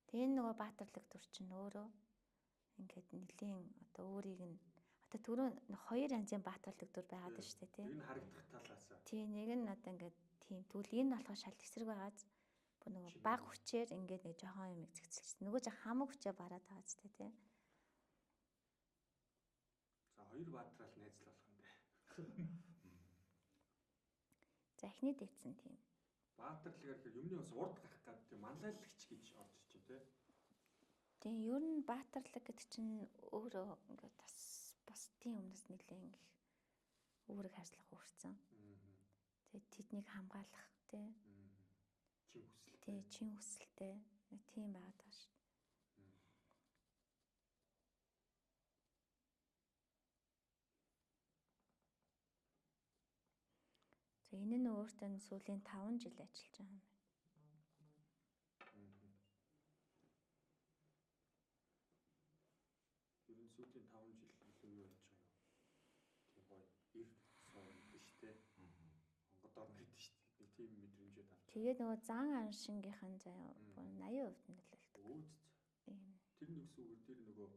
Тэгээ нөгөө баатарлаг дүр чинь өөрөө ингээд нэлийн одоо өөрийг нь одоо түрүү хоёр янзын баатарлаг дүр байгаад байна шүү дээ тийм. Энэ харагдах талаасаа. Тийм нэг нь одоо ингээд тийм тэгвэл энэ болохоо шал эсрэг байгааз бүр нөгөө баг хүчээр ингээд нэг жоохон юм зэгцэлсэн. Нөгөө жоо хамаг хүчээр бараад байгаа ч тийм. За хоёр баатрал найзлах юм бэ. За эхний дээдсэн тийм. Баатарлагаар хэрэг юмны бас урд гарах гэдэг тийм манлайлагч гэж орж ичээ тий. Тийм ер нь баатарлаг гэдэг чинь өөрөө ингээд бас тийм өмнөөс нэлээд их үүрэг харьцлах үүрсэн. Тэгээд тэднийг хамгаалах тий. Чин хүсэлтэй. Тий чин хүсэлтэй тийм байгаад байгаа шүү. За энэ нь өөртөө сүүлийн 5 жил ажиллаж байгаа юм. Ер нь сүүлийн 5 жил илүү юу болж байгаа юм. Тийм гоё ир суун гэдэг шүү дээ. Монгол орн гэдэг шүү дээ. Нэг тийм мэдрэмжүүд авч. Тэгээд нөгөө зан аншингийнхан заяа бүр 80% нөлөөлдөг. Өөд. Ийм Тэр нэг сүгээр тэр нөгөө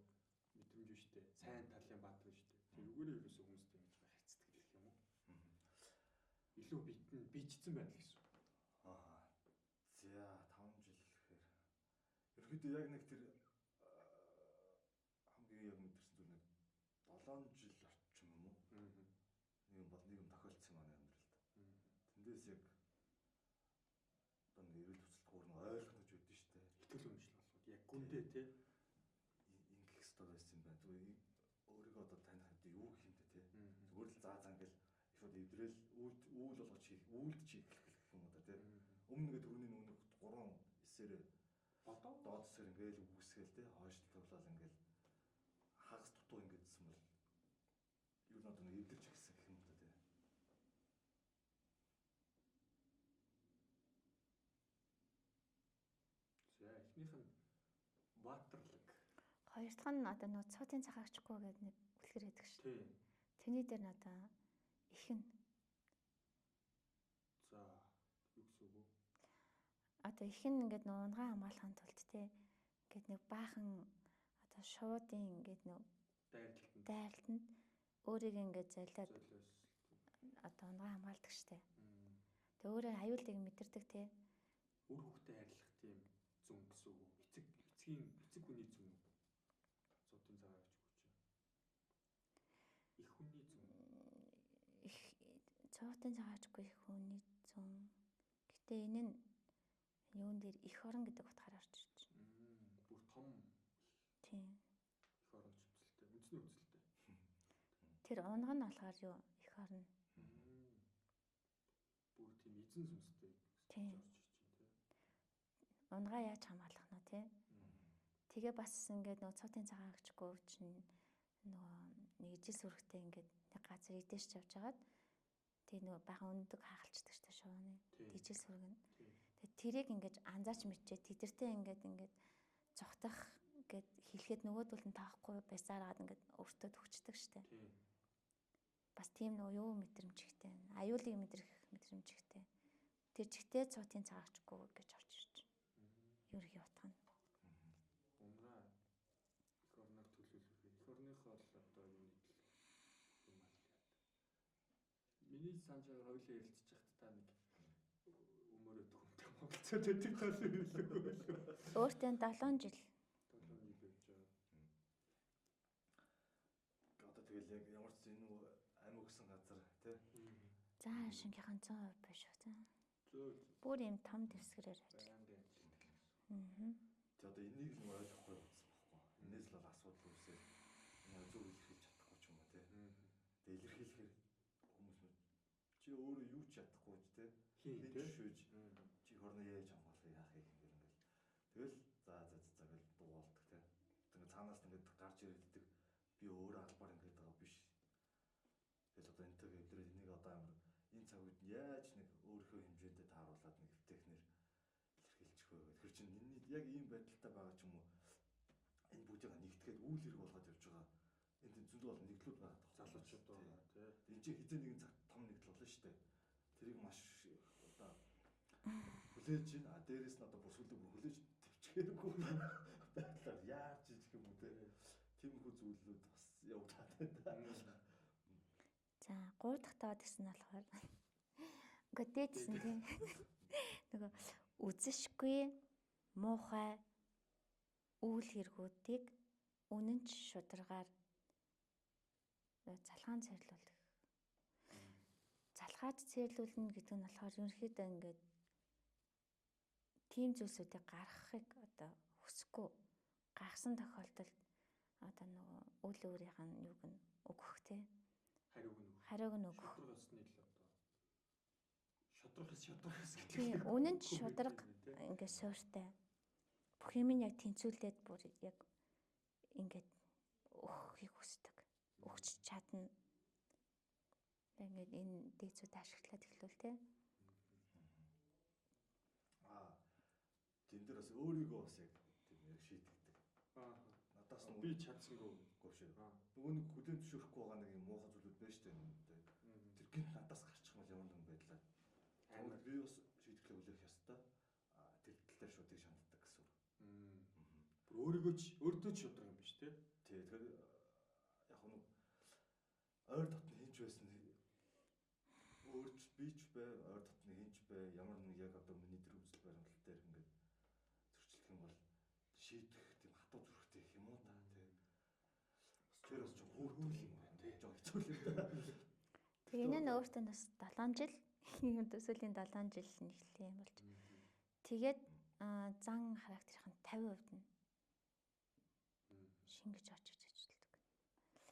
мэдрэмж шүү дээ. Сайн талын баатар шүү дээ. Тэрүүгээрээ ерөөсөө хүмүүстэй ингэж харьцдаг гэх юм уу? Илүү бичсэн байна л гэсэн. Аа. За 5 жил гэхээр ерөөдөө яг нэг тэр хамгийн яг мэдэрсэн зүйл нэг 7 жил орчим юм уу? Нэг юм бол нэг юм тохиолдсон манай амьдралд. Тэндээс яг одоо нэг эрүүл төсөлт гуурн ойлгох гэж үүдэн штэ. Итгэл үнэмшил болгоод яг гүндээ те ингэх ёстой байсан юм байна. Зүгээр өөрийгөө одоо таних хэвээр юу гэх юм бэ те. Зүгээр л заа ингээл шууд эвдрэл үйл болгож үйлдэж эхлэх юм уу да те. Өмнө нэг төрөний нүг 3 эсээр доод эсээр ингээл үгүйсгээл те хойшлуулаад ингээл хагас дутуу ингээдсэн бол юу надад нэг эвдэрч гисэн гэх юм да те. За эхнийх нь баатарлаг. Хоёр дахь нь одоо нөгөө цуутын цагаагчгүй гэдэг нэг үлгэр байдаг шүү. Тийм. Тэний дээр нь одоо ихэн. За юу гэсэн үг вэ? Одоо ихэн ингээд нөгөө унгаа хамгаалахын тулд те ингээд нэг баахан одоо шуудын ингээд нөгөө дайралтанд өөрийг ингээд золиод одоо унгаа хамгаалдаг штэ. Тэгээ өөрөө аюулыг мэдэрдэг те. Үр хөвгтэй харилцах тийм зүн гэсэн үг. Эцэг хүний зүн. Цуутын цагаагч гэж. Их хүний зүн. Цуутын цагаачгүй их хүний зүн. Гэтэ энэ нь юун дээр их орон гэдэг утгаар орж ирж байна. Бүр том. Тийм. Их орон чимсэлтэй. Үндэсний үндэсэлтэй. Тэр унга нь болохоор юу их орон. Бүр тийм эзэн сүнстэй. Тийм. Унгаа яаж хамгаалах нь тий. Тэгээ бас ингээд нөгөө цуутын цагаагчгүй чинь нөгөө нэг ижил сүрхтэй ингээд нэг газар идэж явж хагаад тэгээ нөгөө бахан өндөг хагалцдаг штэ шууны. Ижил сүрэг нь. Тэгээ тэрийг ингээд анзаарч мэдчихэд тэдэртэй ингээд зогтох ингээд хэлэхэд нөгөөдөл нь таахгүй байсараад ингээд өөртөө төгчдөг штэ. Бас тийм нөгөө юу мэдрэмжтэй. Аюулыг мэдрэх мэдрэмжтэй. Тэр чигтээ цуутын цагаагчгүй гэж орж ирж байна. Ерхий утга нь. Унгаа их орноор төлөөлөх. Их орныхоо л одоо юу нэг юм аа. Миний санаж байгаа хоёлаа ярилцчих та нэг өмөрөө төгөмтэй монголцоод байдаг тал юу. Өөртөө 7 жил. 7 жил байж байгаа. Одоо тэгэл яг ямар ч энэ амь өгсөн газар тий. За шингийнхэн 100% биш үү. Зөө. Бүр юм том дэвсгэрээр байж. Тэ одоо энийг л ойлгохгүй болсон байхгүй. Энээс л бол асуудал үүсээд зөв илэрхийлж чадахгүй ч юм уу тий. Тэ илэрхийлэхээр хүмүүс чи өөрөө юу ч чадахгүй ч тий. Хин шүүж чи хорны яаж хамгаалах яах юм ингээл. Тэгэл за гэл дуулдаг тий. Тэгвэл цаанаас ингээд гарч ирэлдэг би өөрөө албаар ингээд байгаа биш. Тэгэл одоо энтэйг эвдрээд энийг одоо амар энэ цаг үед яаж нэг өөрийнхөө хэмжээндээ тааруулаад нэг технэр илэрхийлчих вэ гэхээр чинь энэ яг ийм байдалтай байгаа ч юм уу энэ бүгдийг нэгтгэхэд үйл хэрэг болгоод явж байгаа энэ зөндөө бол нэглүүд байгаа залуучууд байгаа тий. Энэ чинь хизээ нэгэн цаг том нэгдэл болно шүү дээ. Тэрийг маш одоо хүлээж ийн дээрээс нь одоо бүсгүлэг хүлээж төвчгээргүй байдлаар яаж ийх юм бэ те. Тиймэрхүү зүйлүүд бас явагдаад байна. За 3 дахь тоод гэсэн нь болохоор үгүй дээдсэн тийм нөгөө үзэшгүй муухай үйл хэрэгүүдийг үнэнч шударгаар залгаан цэрлүүлэх. Залгаад цэрлүүлнэ гэдэг нь болохоор ерөнхийдөө ингээд тийм зүйлсүүдийг гаргахыг одоо хүсэхгүй гаргасан тохиолдолд одоо нөгөө үйл өөрийнх нь юуг нь өгөх те. Хариуг нь өгөх. Шудрагс гэдэг. Тийм үнэнч шудраг ингээд сууртай. Бүх юм яг тэнцвүүлээд бүр яг ингээд өгөхийг хүсдэг. Өгч чадна. Ингээд энэ дээцүүд ашиглаад эхлүүл те. Тэн дээр бас өөрийгөө бас яг тийм яг шийдэгдэг. Надаас нь би чадсангүй шүү. Нөгөө нэг хүлэн зөвшөөрөхгүй байгаа нэг юм муухай зүйлүүд байна шүү дээ. Тэр гинт надаас гарчих юм бол ямар нэгэн байдлаар амар би бас шийдвэрлээ хүлээх ёстой. Тэр тал дээр шууд их шанддаг гэсэн үг. Өөрийгөө ч өөртөө ч шударга юм биш тий. Тий. Тэгэхээр яг нэг ойр дотны хинч байсан өөрч бич бай, ойр дотны хинч бай, ямар нэг яг одоо миний тэр үзэл баримтлал дээр ингээд зөрчилдөх юм бол шийдэх тийм хатуу зүрхтэй их юм уу та тий. Тэр бас ч хөөрхөн юм байна тий. Жоо хэцүү л юм да. Тэгээ энэ нь өөртөө бас 7 жил юм төсөөлийн 7 жил нэхлээ юм болж. Тэгээд зан характерын 50% нь шингэж очиж ажилладаг.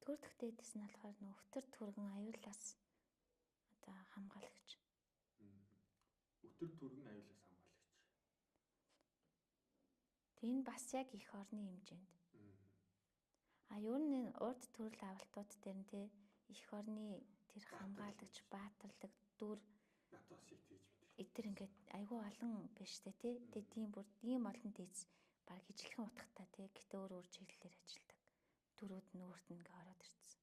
Дөрөв дэх дээдэс нь болохоор нөө өтөр түргэн аюулаас одоо хамгаалагч. Өтөр түргэн аюулаас хамгаалагч. Тэгээ энэ бас яг эх орны хэмжээнд. Юу нэг урд төрөл авалтууд дээр нь те эх орны тэр хамгаалагч, баатарлаг, дүр надаас их тэгж мэдэрч. эдгээр ингээд айгүй олон биш те те. Тэгээ тийм бүр ийм олон дээдс баг ижилхэн утгатай те. Гэтэ өөр өөр чиглэлээр ажилладаг. Дөрүүд нь өөрт нь ингээ ороод ирсэн.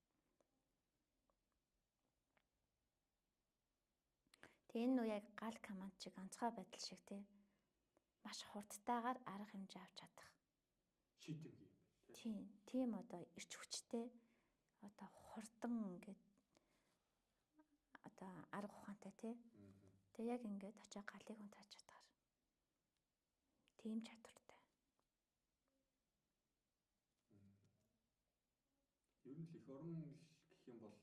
Тэгээ энэ нь яг гал команд шиг онцгой байдал шиг те. Маш хурдтайгаар арга хэмжээ авч чадах. Шийдэмгий. Тийм одоо ирч хүчтэй одоо хурдан ингээд одоо арга ухаантай тий. Тэгээ яг ингээд очоо галыг унтрааж чадгаар. Тийм чадвартай. Ер нь л эх орн гэх юм бол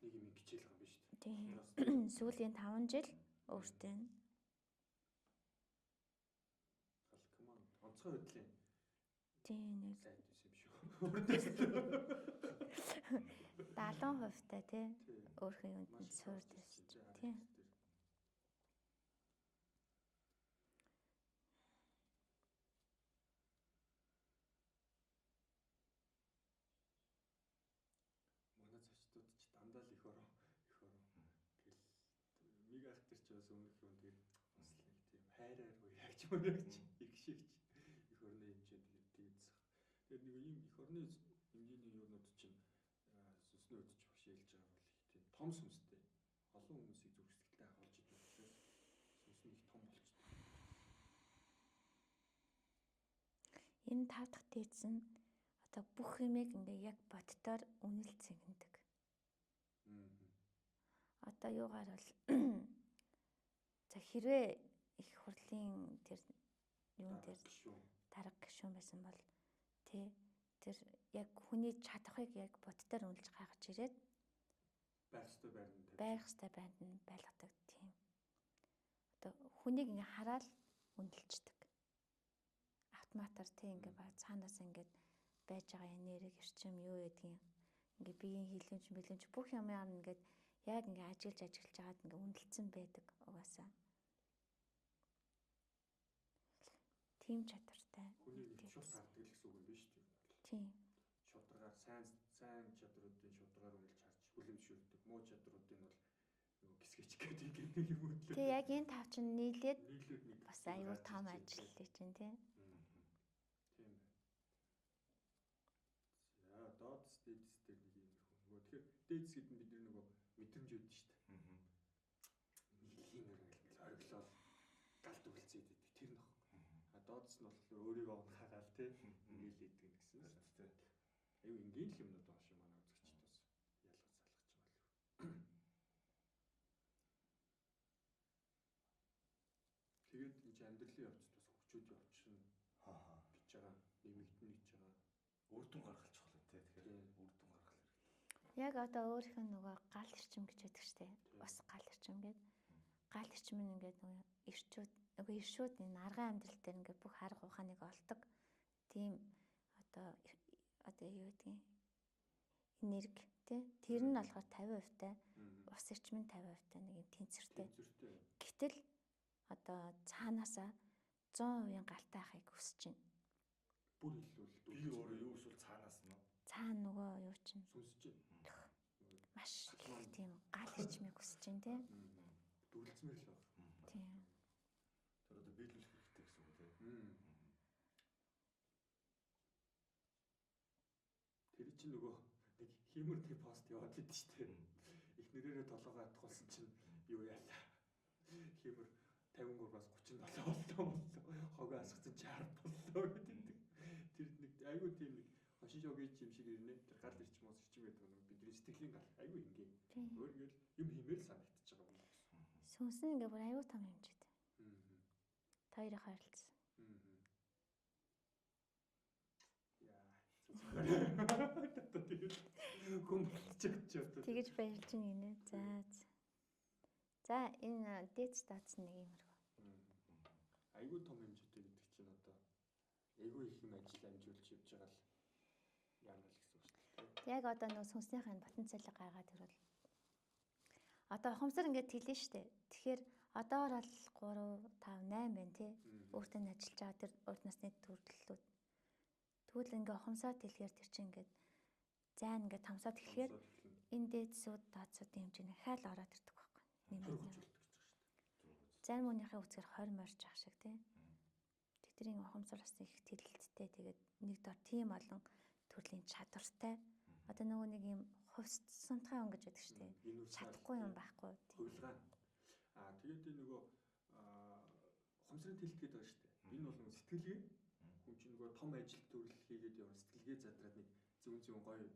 нэг юм хичээл байгаа юм биш үү? Тийм. Сүүлийн 5 жил өөртөө гал команд онцгой байдлын тийм нэг сайд байсан юм шүү. Өөртөөс 70% та тий. Өөрхөн юунд суурд байсан. Тийм. Манай зочдууд ч дандаа л эх орн гэл миг ахтер ч бас өмнөх юм тэгээд бас нэг тийм хайраар уу яг ч юм уу их шигч эх орны хэмжээнд тэгээд тэгээд нэг ийм эх орны хэмжээний юунууд чинь сүнснүүд ч бишээлж байгаа бол их тийм том сүнстэй олон хүмүүсийг зүрхсэтгэлтэй хаалж идэв учраас сүнс нь их том болчихсон. Энэ 5 дахь дээдс нь одоо бүх юмыг ингээ яг боддоор үнэлж цэгэндэг. Одоо юугаар бол за хэрвээ их хурлын тэр юун дээр дарга гишүүн байсан бол тий тэр яг хүний чадахыг яг боддоор үнэлж гаргаж ирээд байх ёстой байнд нь байлгадаг тийм. Одоо хүнийг ингээ хараад үнэлцдэг. Автоматар тий ингээ баг цаанаас ингээ байж байгаа энерги эрчим юу гэдгийг ингээ биеийн хилэмж мэлэмж бүх юмар ингээд яг ингээ ажиллаж жагаад ингээ үнэлцэн байдаг угаасаа. Тийм чадвартай. Хүнийг шууд хардаг л гэсэн үг юм биш үү? Тийм. Шударгаар сайн чадруудын шударгаар үнэлж харж хүлэмжшүүлдэг. Муу чадруудын бол нөгөө гисгэж гэдэг нэг юм уу. Тэг яг энэ тав чинь нийлээд нэг бас аюул том ажил хийж чинь тий. Тийм байна. За дооц дээдстэй нэг юм их нөгөө тэгэхээр дээдс гэдэг нь бидний нөгөө мэдрэмж үүд шүү дээ. Ийм ингээл ориглол галт үлцээд идэг тэр нөх. А дооц нь болохоор өөрийгөө унахаараа тий нийлээд гэдэг гэсэн үг. Аюу ингийн л юмнууд байгаа шүү манай үзэгчдээс ялгаж салгаж байгаа л. Тэгээд энэ амьдралын явцд бас хөгжөөд явчихна. Гэж байгаа нэмэгдэн гэж байгаа. Үр дүн гаргалж болох юм те. Тэгэхээр үр дүн гаргах хэрэгтэй. Яг одоо өөрийнхөө нөгөө гал эрчим гэж яддаг штэ. Бас гал эрчим гээд. Гал эрчим нь ингээд нөгөө иршүүд энэ арган амьдрал дээр ингээд бүх арга ухааныг олдог. Тийм одоо юу гэдгийг энерги тий. Тэр нь болохоор 50% таа. Ус эрчим нь 50% таа нэг юм тэнцвэртэй. Гэтэл одоо цаанаасаа 100% галтай ахыг хүсэж байна. Бүр хэлвэл би өөрөө юу эсвэл цаанаас нь цаана нөгөө юу чинь сүнсэж байна. Маш их тийм гал эрчмийг хүсэж байна тий. Дүрлцмэр л баг. Тийм. Тэр одоо биелүүлэх хэрэгтэй гэсэн үг тийм. Тэр чинь нөгөө нэг хиймэртэй пост яваад идэв шүү дээ. Их нэрээрээ толгойгоо атгуулсан чинь юу яалаа. Хиймэр 53-аас 37 боллоо. Хогоо асгацсан 60 боллоо гэдэг. Тэр нэг айгүй тийм нэг хошиж огийн юм шиг ирнэ. Тэр гал ирчмээс ирчим гэдэг нэг бидний сэтгэлийн гал айгүй ингээ. Өөр ингээл юм хиймээр л санагдчихж байгаа юм. Сүнс нь ингээ бүр айгүй том хэмжээтэй. Та хоёрын харилцсан. Тэгэж баярлж гинэ. За энэ дээд статус нэг юмруу. Айгүй том хэмжээтэй гэдэг чинь одоо айгүй их юм ажил амжуулж явж байгаа л яана л гэсэн үг шүү дээ. Яг одоо нөгөө сүнснийхэн потенциалыг гаргаад ирвэл одоо ухамсар ингээд хэлнэ шүү дээ. Тэгэхээр одоор бол 3 5 8 байна тий. Өөртөө нь ажиллаж байгаа тэр урд насны төрөлтүүд. Тэгвэл ингээ ухамсаад хэлэхээр тэр чинь ингээд зайн ингээ тамсаад эхлэхээр энэ дээдсүүд даацуудын хэмжээний хайл ороод ирдэг байхгүй. Нэмээд. Зарим хүнийхээ үцгээр 20 морж ах шиг тий. Тэдний ухамсар бас их тэлэлттэй. Тэгээд нэг дор тийм олон төрлийн чадвартай. Одоо нөгөө нэг юм хувьсантгай өнгөж байдаг шүү дээ. Чадахгүй юм байхгүй. Хувилгаан. Тэгээд энэ нөгөө ухамсарын тэлэлт гэдэг байгаа шүү дээ. Энэ бол сэтгэлгээ хүн чинь нөгөө том ажил төрөл хийгээд явна сэтгэлгээ задраад нэг зүүн гоё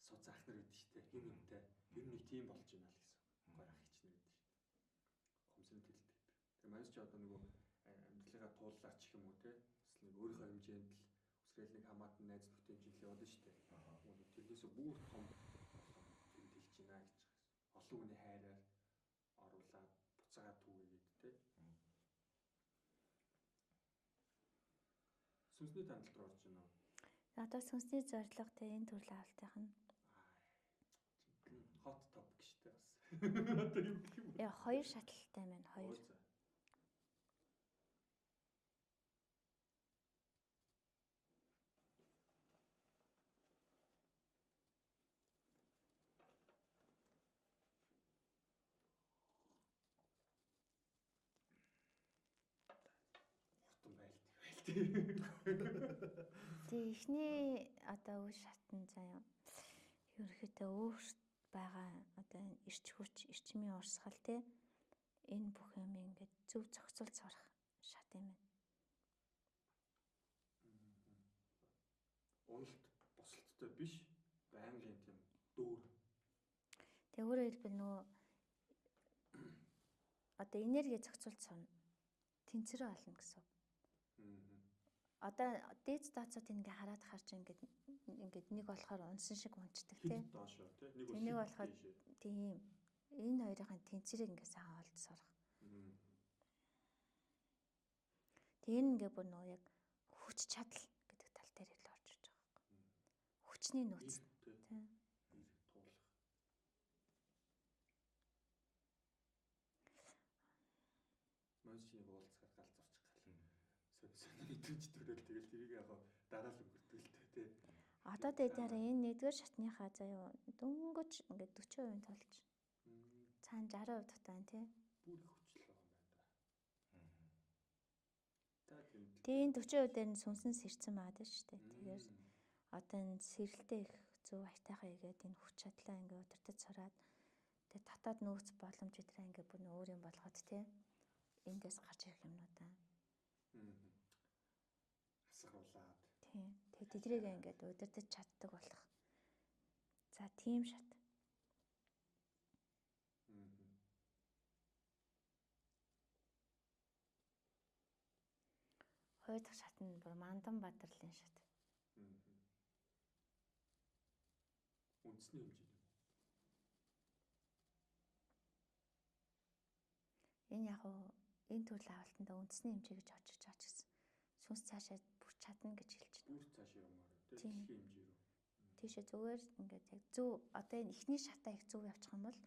суц ах нар гэдэг шүү дээ. Хэмнэнтэй. Ер нь нэг тийм болж байна л гэсэн. Гоё ах хич нар гэдэг шүү дээ. Ухамсарын тэлэлт гэдэг. Тэгээ манайс ч одоо нөгөө амьдралыгаа тууллаач гэх юм уу те. Эсвэл нэг өөрийнхөө хэмжээнд л үсрээл нэг хамаатан найз нөхдөд хэмжээлээ явуулна шүү дээ. Тэрнээсээ бүр том тэлж байна гэж. Олон хүний хайраар оруулаад буцаагаад түүгээд те. Сүнсний тандалт руу орж байна уу? Одоо сүнсний зорилго те энэ төрлийн авалтынх нь hot topic шүү дээ бас. Одоо юу гэх юм бэ? Яа хоёр шатлалтай байна. Хоёр. Тэг ихний одоо үе шатн заяа ерөөхдөө өөрт байгаа одоо энэ ирч хүч эрчмийн урсгал те энэ бүх юм ингээд зөв зохицуулж сурах шат юм байна. Уналт босолттой биш байнгын тийм дүүр. Тэг өөрөөр хэлбэл нөгөө одоо энерги зохицуулж сурна. Тэнцвэрээ олно гэсэн. Одоо дээд стацууд ингээ хараад харж ингээд нэг болохоор унсан шиг унцдаг тийм. Доошоо тийм. Нэг болохоор тийм. Энэ хоёрын тэнцвэрийг ингээ сайхан олж сурах. Тэгээ энэ ингээ бүр нөгөө яг хүч чадал гэдэг тал дээр л орж иж байгаа байхгүй. Хүчний нөөц тийм. Монсчиг уулзахад галзуурчих гал. Мэдрэмж төрөл тэгэл тэрийг яг дараа л өнгөрдөг л тээ. Одоо дээр энэ нэгдүгээр шатныхаа заяа дөнгөж ингээд 40% толж. Цаана 60% дутаан тий. Бүр их хүчлээ юм байна да. Тэгээ энэ 40% дээр нь сүнсэн сэрсэн байдаг шүү дээ. Тэгэхээр одоо энэ сэрэлтээ их зөв айтайхаа игээд энэ хүч чадлаа ингээд удирдах сураад тэгээ татаад нөөц боломж өдрөө ингээд бүр өөр юм болгоод тий. Эндээс гарч ирэх юмнуудаа. Асгаруулаад. Тийм. Тэгээ тэдрийг ингээд удирдах чаддаг болох. За тийм шат. Хоёр дахь шат нь бүр Мандан Бадрлын шат. Үндэсний хэмжээ. Энэ яг энэ төрлийн авалтанда үндэсний хэмжээ гэж очиж байгаа ч гэсэн сүнс цаашаа бүр чадна гэж хэлж байна. Бүр цаашаа юмаар тийм хэмжээ рүү. Тийшээ зүгээр ингээд яг зөв одоо энэ ихний шатаа их зөв явчих юм бол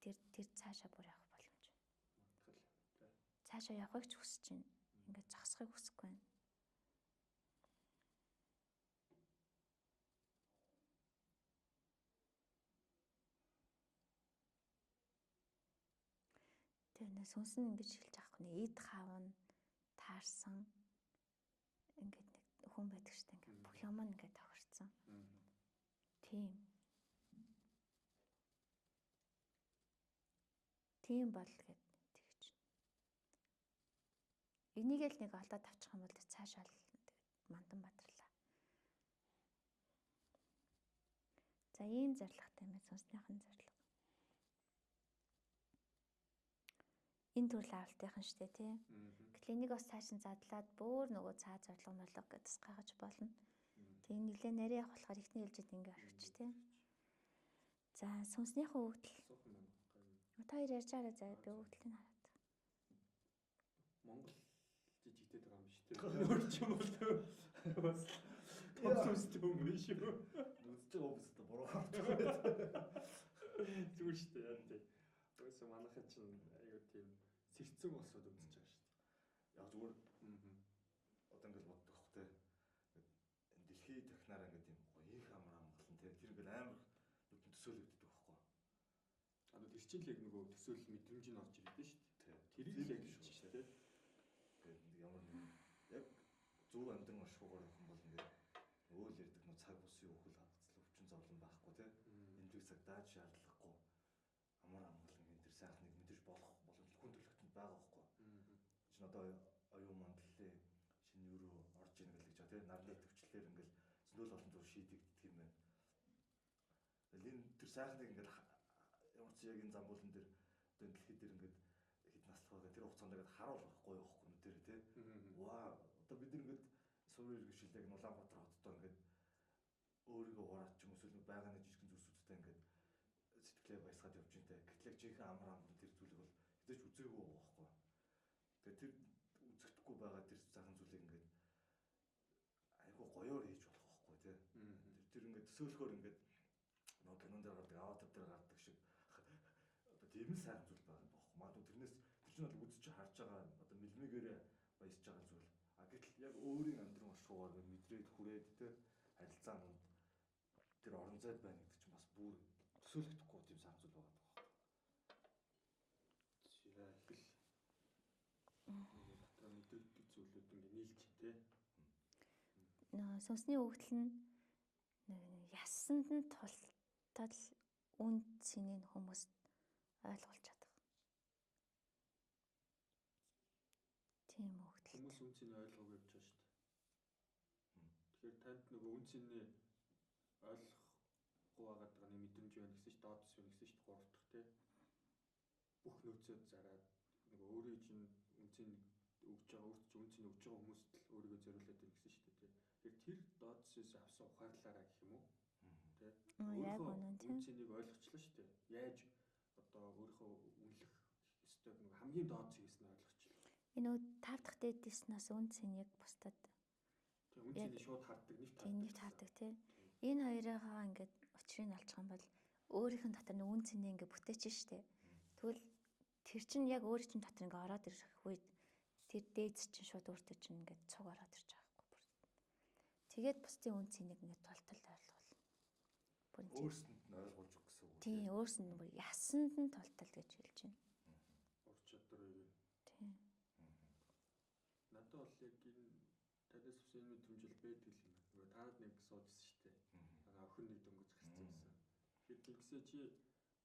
тэр цаашаа бүр явах боломж. Цаашаа явахыг ч хүсэж байна. Ингээд зогсохыг хүсэхгүй байна. Тэр нэ сүнс нь ингэж хэлж авах нь эд хаав нь таарсан ингээд нэг хүн байдаг шүү дээ. Ингээд бүх юм ингээд тохирсон. Тийм. Тийм бол гэд тэгж. Энийг л нэг олоод авчих юм бол цаашаа л мандан бадрлаа. За ийм зорилготой юм сонсныхан зорилго. Энэ төрлийн авалтынхан штэ тий. Гэтэл энийг бас цааш нь задлаад бүр нөгөө цаа зорилго молго гэдс гагаж болно. Тэгээ нэглээ нарийн явах болохоор ихний хэлжэд ингээ орхич тий. За сүнснийхэн өгдөл. Та хоёр ярьж байгаа заа би өгдөлтийг хараад. Монгол жижигтэй байгаа юм шүү дээ. Өөр ч юм бол бас томсомстой юм биш үү? Үзэж байгаа хүмүүстэй буруу хардаг. Зүгээр шүү дээ яа тий. Өөрөөсөө манайхаа чинь аюу тийм сэрцэг болсод үзэж байгаа шүү дээ. Яг зүгээр одоо ингээд боддог хөх те. Дэлхий технараа ингээд юм их амар амгалан те. Тэр ингээд амар нүдэн төсөөлөгддөг байхгүй. Одоо тэр чинь л яг нөгөө төсөөлөл мэдрэмж нь орж ирдэг шүү дээ. Тэр л яг шүү дээ. Тэгээд ямар нэг яг зөв амьдран ашгуугаар явах юм бол ингээд өөл ярддаг нөө цаг бусын өвхөл хавцлал өвчин зовлон байхгүй те. Эндрийг цагдаад шаардлагагүй амар амгалан энэ тэр сайхныг мэдэрч болох боломж хүн төрөлхтөнд байгаа байхгүй. Чин одоо оюун мандлын шинэ юу руу орж ийн гэж байгаа те. Нарны төвчлэлээр ингээд зөндөл олон зүйл шийдэгддэг юм байна. Тэгэл энэ тэр сайхныг ингээд ямар ч яг энэ замбуулан дээр одоо дэлхий дээр ингээд хэд наслах байгаа тэр хугацаанд ингээд харуул байхгүй явахгүй нү дээр те. Вау одоо бид ингээд суурь гişилдэг Улаанбаатар хоттой ингээд өөрийгөө ураад ч юм уу эсвэл байгааны жижигхэн зүйлсүүдтэй ингээд сэтгэлээ баясгаад явж интэй. Гэтэл яг жинхэнэ амар амдан тэр зүйлийг бол хэзээ ч үзээгүй байхгүй. Тэгээ тэр үзэгдэхгүй байгаа тэр цагаан зүйлийг ингээд айгүй гоёор хийж болох байхгүй те. Тэр ингээд төсөөлөхөөр ингээд нөгөө кинон дээр гардаг аватар дээр гардаг шиг одоо тийм л сайхан зүйл байгаа байхгүй. Магадгүй тэрнээс тэр чинь бол үзэж харж байгаа одоо мэлмигээрээ баясж байгаа зүйл. А гэтэл яг өөрийн амьдрын ашгуугаар мэдрээд хүрээд те харилцаанд тэр орон зайд байна гэдэг чинь бас бүр төсөөлөгдөхгүй тийм сайхан зүйл байгаа байхгүй. Зираа их л дотор мэдээлдэг зүйлүүд ингээ нийлж те. Нөө сүнсний өгдөл нь ясанд нь тултал үн цэнийг хүмүүс ойлгуулж чадах. Тийм өгдөл. Хүмүүс үн цэнийг ойлгоогүй явж байгаа шүү дээ. Тэгэхээр танд нөгөө үн цэнийг ойлгохгүй байгаа нэг мэдрэмж байна гэсэн чинь доод төс байна гэсэн чинь гурав дахь те. Бүх нөөцөд зараад нөгөө өөрөө чинь үн цэнийг өгж байгаа өөрт чинь үн цэнийг өгж байгаа хүмүүст л өөрийгөө зориулаад байна гэсэн шүү дээ те. Тэгэхээр тэр доод төсөөс авсан ухаарлаараа гэх юм уу? Тэ. Яг үнэн тийм. Үн цэнийг ойлгочлаа шүү дээ. Яаж одоо өөрийнхөө үнэлэх ёстой нэг хамгийн доод зэвээс нь ойлгочлаа. Энэ нөө 5 дахь дэдиснээс үн цэнийг бусдад үн цэнийг шууд хардаг, нэгт хардаг тий. Энэ хоёроо ингээд учрыг олчих юм бол өөрийнх нь дотор нэг үн цэнийг ингээд бүтээч штэ. Тэгвэл тэр чинь яг өөр чинь дотор ингээд ороод ирэх үед тэр дээд чинь шууд өөртөө чинь ингээд цуг ороод ирж байгаа байхгүй бүр. Тэгээд бусдын үн цэнийг ингээд тултал ойлгуул. Бүр өөрсөнд нь ойлгуулж өгөх гэсэн үг. Тийм, өөрсөнд нь бүр ясанд нь тултал гэж хэлж байна. Ур чадварыг. Тийм. Надад бол яг энэ танаас авсан мэдрэмж л байдаг юм байна. Нөгөө танад нэг суудсан шүү дээ. Охин нэг дөнгөж хэлсэн гэсэн. Тэгэхээр тэгсээ чи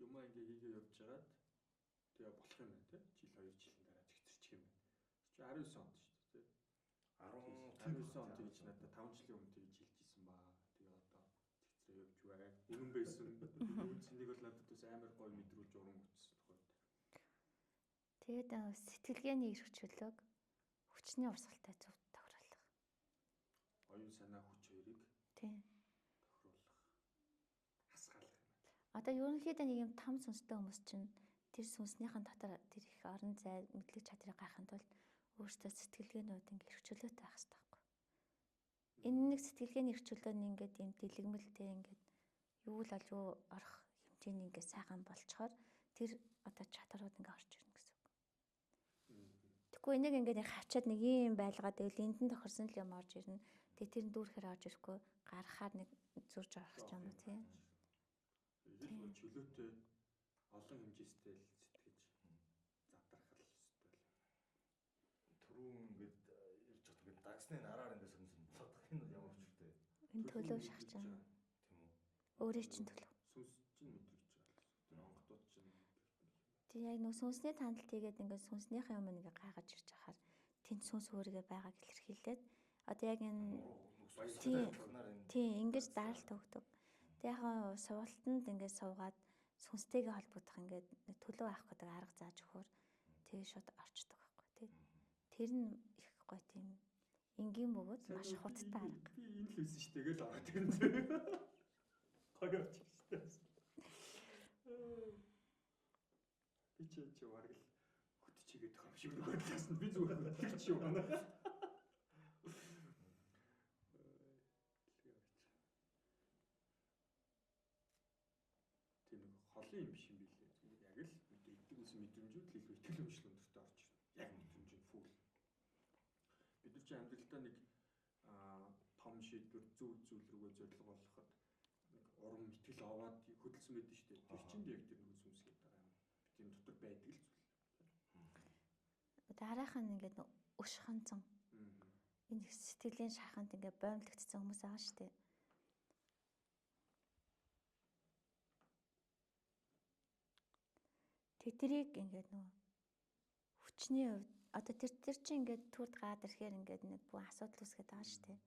юмаа ингээ хийгээ явж байгаад тэгээ болох юм байна те. Жил 2 жилийн дараа зэгцэрчих юм байна. Чи 19 онд шүү дээ те. 19 онд тэгж надад 5 жилийн өмнө тэгж хэлжсэн баа. Тэгээ одоо зэгцрээ явж бай. Үнэн байсан. Үнцнийг бол надад бас амар гоё мэдрүүлж уран өгсөн тохиолдол. Тэгээд сэтгэлгээний эрхчлөлөг хүчний урсгалтай зөв тохируулах. Оюун санаа хүч хоёрыг Тийм. тохируулах. Хасгаалах юм байна. Одоо ерөнхийдөө нэг юм том сүнстэй хүмүүс чинь тэр сүнснийхэн дотор тэр их орон зай мэдлэг чадрыг гайхахын тулд өөртөө сэтгэлгээнүүд ингээ эрхчлөөтэй байх хэрэгтэй байхгүй. Энэ нэг сэтгэлгээний эрхчлөө нь ингээд юм дэлгэмэлтэй ингээд юу л олж юу орох хэмжээний ингээ сайхан болчоор тэр одоо чадрууд ингээ орж ирнэ гэсэн үг. Тэгэхгүй энийг ингээд хавчаад нэг юм байлгаад байвал энд нь тохирсон л юм орж ирнэ. Тэгээ тэр нь дүүрхээр орж ирэхгүй гарахаар нэг зурж орох ч юм уу тийм. Илүү чөлөөтэй олон хэмжээстэй л сэтгэж задрах л хэвээр. Түрүүн ингээд харцны нараар ингээд сонсон болоод энэ ямар учиртай. Энэ төлөв шахаж байгаа. Тийм үү. Өөрөө чинь төлөв. Сүнс чинь мэдрэгч байгаа. Тэр онгодууд чинь. Тэг яг нөө сүнсний тандалт хийгээд ингээд сүнснийхээ өмнө ингээд гайхаж ирж хахаар тэнд сүнс өөрийгөө байгааг илэрхийлээд одоо яг энэ тийм ингэж даралт өгдөг. Тэг яг суултанд ингээд суугаад сүнстэйгээ холбогдох ингээд төлөв авах гэдэг арга зааж өгөхөөр тэгээ шууд орчдөг байхгүй тий. Тэр нь их гоё тийм энгийн бөгөөд маш хуттай арга. Би энэ л байсан шүү дээ гэж ороод ирэн зөө. Гоё очиж шүү дээ. Би чи бараг л хөтчигээд байгаа юм шиг lögөлсөн. Би зүгээр хөтлөгч юм байна. Тийм нэг холын юм шиг юм билээ. Яг л мэддэг үс мэдрэмжүүд л илүү итгэл өмчлөл өндөртөө орж ирнэ. Яг мэдрэмжийн фул. Бид нар чи амьдралдаа нэг том шийдвэр зөв зүйл рүүгээ зориг болгоход нэг урам итгэл аваад хөдөлсөн байдаг шүү дээ. Тэр чинь яг тэр нэг сүнсгээд байгаа юм. Тийм дотор байдаг л зүйл. Дараахан ингээд өш ханцан. Энэ сэтгэлийн шаханд ингээд боомлогдсон хүмүүс байгаа шүү дээ. Тэдрийг ингээд нөө хүчний хувьд одоо тэр чинь ингээд түрд гаад ирэхээр ингээд нэг бүх асуудал үүсгээд байгаа шүү дээ.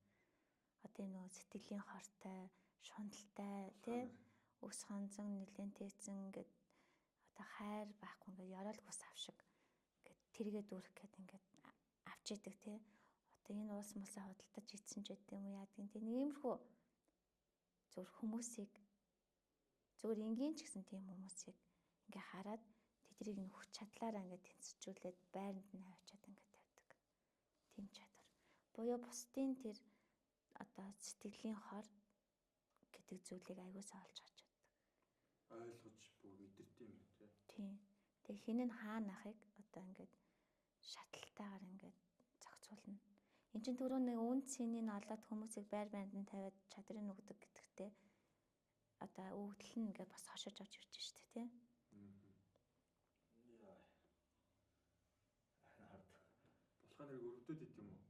Одоо энэ нөө сэтгэлийн хортой, шундалтай тий өс ханцан нэлен тээцэн ингээд одоо хайр байхгүй ингээд ёроол гус авшиг ингээд тэргээ дүүрэх гээд ингээд авч идэг тий. Одоо энэ уус мусаа худалдаж ийдсэн ч гэдэг юм уу яадаг тийм иймэрхүү зөв хүмүүсийг зөвөр энгийн ч гэсэн тийм хүмүүсийг ингээ хараад тэдрийг нь хүч чадлаараа ингээ тэнцвчүүлээд байранд нь авчиад ингээ тавьдаг. Тийм чадвар. Буюу бусдын тэр одоо сэтгэлийн хор гэдэг зүйлийг аягуулсаа олж харж чаддаг. Ойлгож бүр мэдэрдэг юм тий. Тийм. Тэгээ хин нь хаана ахыг одоо ингээ шатлалтаагаар ингээ зохицуулна. Энд чинь түрүү нэг үн цэнийг олоод хүмүүсийг байранд нь тавиад чадрыг өгдөг гэдэгтээ одоо өвдөл нь ингээ бас хошиж авч ирж штэ тий. Болохоо нэр өрөвдөд ид юм уу?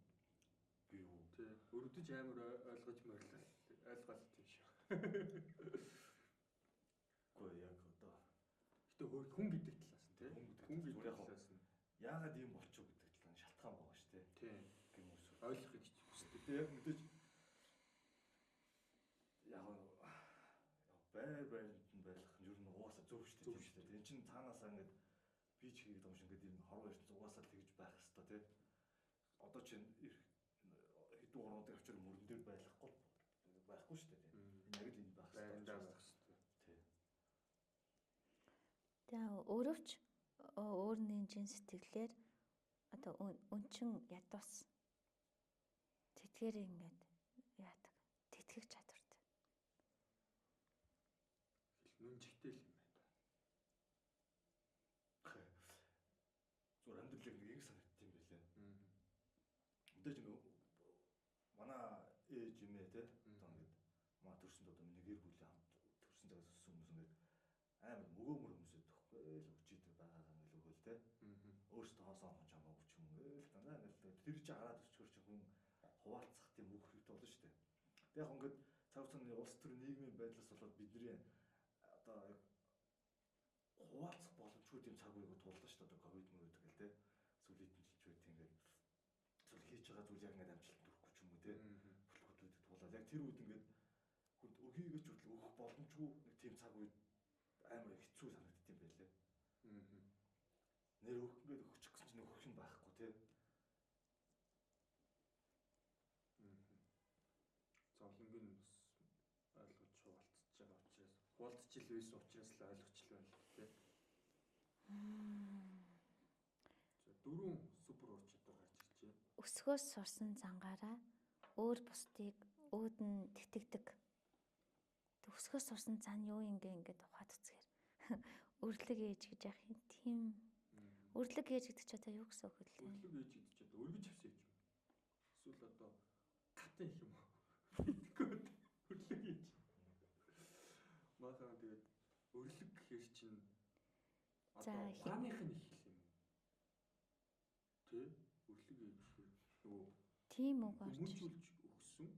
Би юу тий. Өрөвдөж амар ойлгож морилал ойлголт юм шиг. Гэхдээ яг одоо гэтээ хүн гэдэг талаас нь тий. Хүн гэдэг талаас нь яагаад ийм болчих гэдэг талаар шалтгаан байгаа шүү дээ. Тий. Хүмүүс ойлгохыг хүсдэг. Тэгээ яг мэдээж яг байранд нь байх нь ер нь угаасаа зөв шүү дээ. Энэ чинь цаанаасаа ингээд би ч хийгээд байгаа юм шиг ингээд ер нь хорвоо ертөнц угаасаа тэгж байх хэвээр тий. Одоо чинь хэдэн орнуудын авчир мөрөн дээр байхгүй шүү дээ тий. Энэ яг л энэ байх хэвээр тий. Тэгээ өөрөвч өөр нэмжийн сэтгэлээр одоо өнчин ядуус тэтгэр ингээд яадаг. Тэтгэх чадвартай. Нүн чигтэй л юм байна. Зүгээр амьдралыг нэг ингэ санагдсан юм байлээ. Мэдээж манай ээж имээ те одоо ингээд маа төрсөнд одоо нэгэр бүлээ хамт төрсөн цагаас өссөн хүмүүс ингээд амар мөгөөмөр хүмүүсэд төгхгүй л өчидэг байгаа юм л өгөөл те. Өөртөө хоосоо онч хамаа өч юм л дандаа ингээд тэр чинь хараад өчгөр чи хүн хуваалцах тийм үг хэрэгтэй болно шүү дээ. Тэг яг ингээд цаг хугацааны улс төр нийгмийн байдлаас болоод бидний одоо яг хуваалцах боломжгүй тийм цаг үеийг туллаа шүү дээ. Одоо ковид мөрөд гэл те. Сүлээд нэлж байт ингээд зүйл хийж байгаа зүйл яг ингээд амжилт төрөхгүй ч юм уу те. Бүлгүүдүүд туулаад яг тэр үед ингээд хүнд өгийгөөч хүртэл өгөх боломжгүй нэг тийм цаг үед амар хэцүү санагдд юм байлээ. Нэр өгөх ингээд өгчих гэсэн чинь өгөх юм байхгүй те. Зовлонгийн бас ойлгож хуваалцж байгаа учраас хуваалцж ил байсан учраас л ойлгоч л байна л тий. Дөрвөн супер ур чадвар гарч иржээ. Өсгөөс сурсан зангаараа өөр бусдыг өөдөн тэтгэдэг. Өсгөөс сурсан зан юу ингээд ухаад үзгээр. Өрлөг ээж гэж яах юм тийм. Өрлөг ээж гэдэг чи одоо юу гэсэн үг вэ? Өрлөг ээж гэдэг чи одоо өргөж авсан юм. Эсвэл одоо гатын их юм уу? Өрлөг ээж. Махаа тэгээд өрлөг гэхэр чинь одоо ухааных нь их юм. Тэ? Өрлөг ээж нөгөө Тийм үг орж хүмүүжүүлж өгсөн.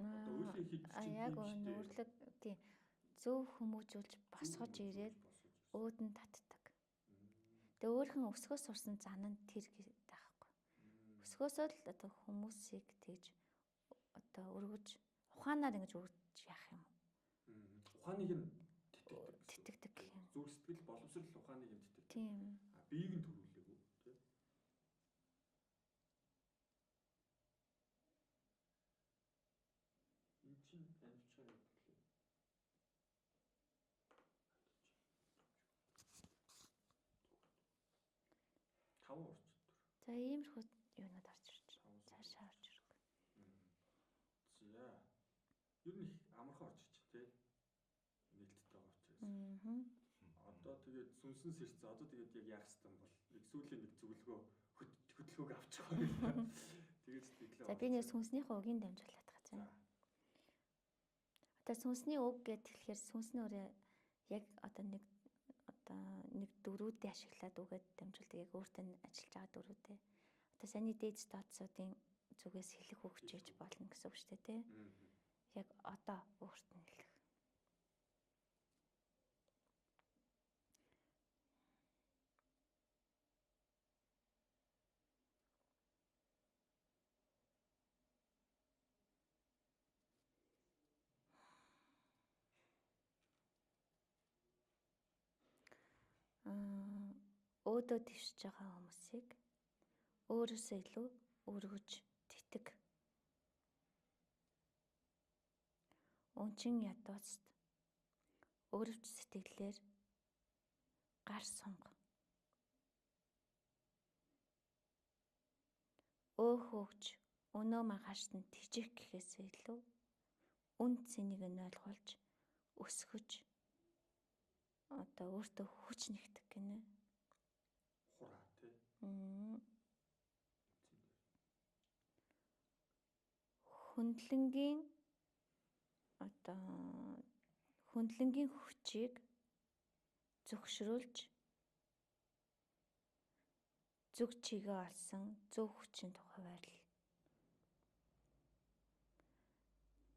Одоо үйлээ хийж чинь яг тийм шүү дээ. нүрлэг тийм зөв хүмүүжүүлж босгож ирээд өөдөн татдаг. Тэгээ өөрхөн өсгөөс сурсан зан нь тэр таахгүй. Өсгөөсөө л одоо хүмүүсийг тэгж одоо өргөж ухаанаар ингэж өргөж яах юм. Ухааныг нь Тэтгдэг юм. Зүрх сэтгэл боловсрол ухааныг нь тэтгдэг. Тийм. Биеийг нь төрүүлээгүй тийм. Энд чинь амжичаар хэлээ. Таван орчид. За иймэрхүү юунууд орж ирж байна. Цаашаа орж ирэх. За. Ер нь их амархан орж ирж тий. Нээлттэй байгаа учраас. Одоо тэгээд сүнсэн сэрцээ одоо тэгээд яг яах ёстой юм бол нэг сүүлийн нэг зөвлөгөө хөдөлгөөг авчих хоёроо. Тэгээд сэтгэлээ. За би нэг сүнснийхээ үгийн дамжуулаад байгаа чинь. Одоо сүнсний үг гэд тэгэхээр сүнсний өөрөө яг одоо нэг дөрүүдээ ашиглаад үгээд дамжуулдаг яг өөртөө ажиллаж байгаа дөрүүдээ. Одоо саний дээд статусуудын зүгээс хэлэх үг хийж болно гэсэн үг шүү дээ тий. Яг одоо өөрт нь хэлэх. Өөдөө твшиж байгаа хүмүүсийг өөрөөсөө илүү өргөж тэтг. Өнчин ядууцд өөрөвч сэтгэлээр гар сунга. Хөөгч өнөө магашд нь тижих гэхээсээ илүү үн цэнийг нь ойлгуулж өсгөж одоо өөртөө хүч нэгтгэх гинэ. Хураа тий. Хөндлөнгийн хүчийг зөвшөөрүүлж зүг чигээ олсон зөв хүчин тухай байрал.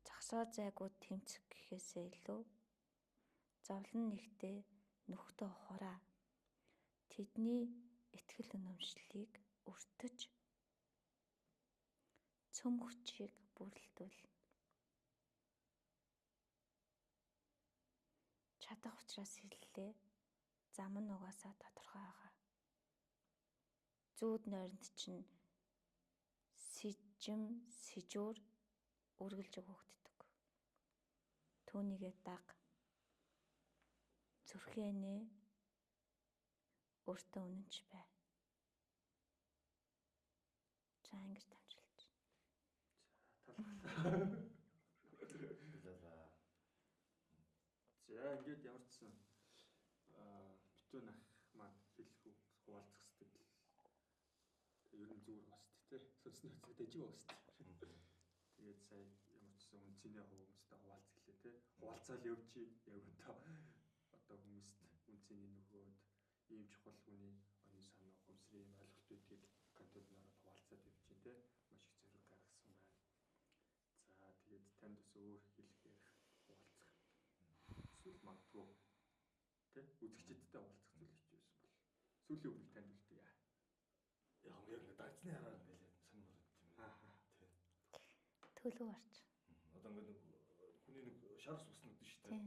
Зогсоо зайгүй тэмцэх гэхээсээ илүү зовлон нэгтээ нөхдөө хураа тэдний итгэл үнэмшлийг өртөж цөм хүчийг бүрэлдүүл. Чадах учраас хэллээ. Зам нь угаасаа тодорхой байгаа. Зүүд нойронд чинь сэжүүр үргэлж өгөгддөг. Түүнийгээ даг. Зүрхэнэ өөртөө үнэнч бай. За ингэж дамжуулж. За ингээд ямар ч сан битүүн ах маань хэлэх хуваалцах сэтгэл ер нь зүгээр баст тий. Сүнсний үзэг дэжиг баст. Тэгээд сая ямар ч сан үнцний хүмүүстэй хуваалц гэлээ тий. Хуваалцаал явчих яг одоо хүмүүст үнцний нөгөөд ийм чухал хүний оны санаа ухамсарын ийм ойлголтуудыг контентноор хуваалцаад явж чинь тий. Маш их зориг гаргасан байна. За тэгээд танд бас өөр хэлэхээр хуваалцах. Эсвэл магадгүй тий үзэгчдэдтэй хуваалцах зүйл хийж байсан бол сүүлийн үгийг танд үлдээ. Яг дайцны хараа ингээл сонирхол юм тий. Төлөв орч. Одоо ингээд хүний нэг шар суснууд шүү дээ.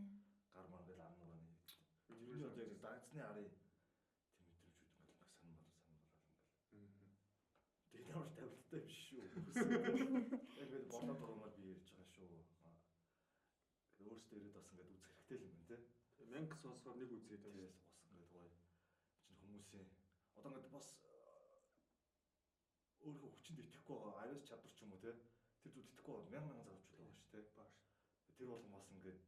Гар мангал амнуураа нэг. Ер нь одоо яг дайцны арын тийм мэдрэмжүүд ингээл сонирхол ингээл. Тэгээд ямар тавилттай биш шүү. Яг болоод дуумаар би ярьж байгаа шүү. Өөрсдөө ирээд бас ингээд үзэх хэрэгтэй л юм байна тий. Мянга сонсохоор нэг үзээд байсан бас ингээд гоё. Чинь хүмүүсийн одоо ингээд бас өөрөө хүчинд итгэхгүй байгаа авиас чадвар ч юм уу тий. Тэр зүйл итгэхгүй байгаа мянган залуучууд байгаа шүү тий. Бааш. Тэр болгон бас ингээд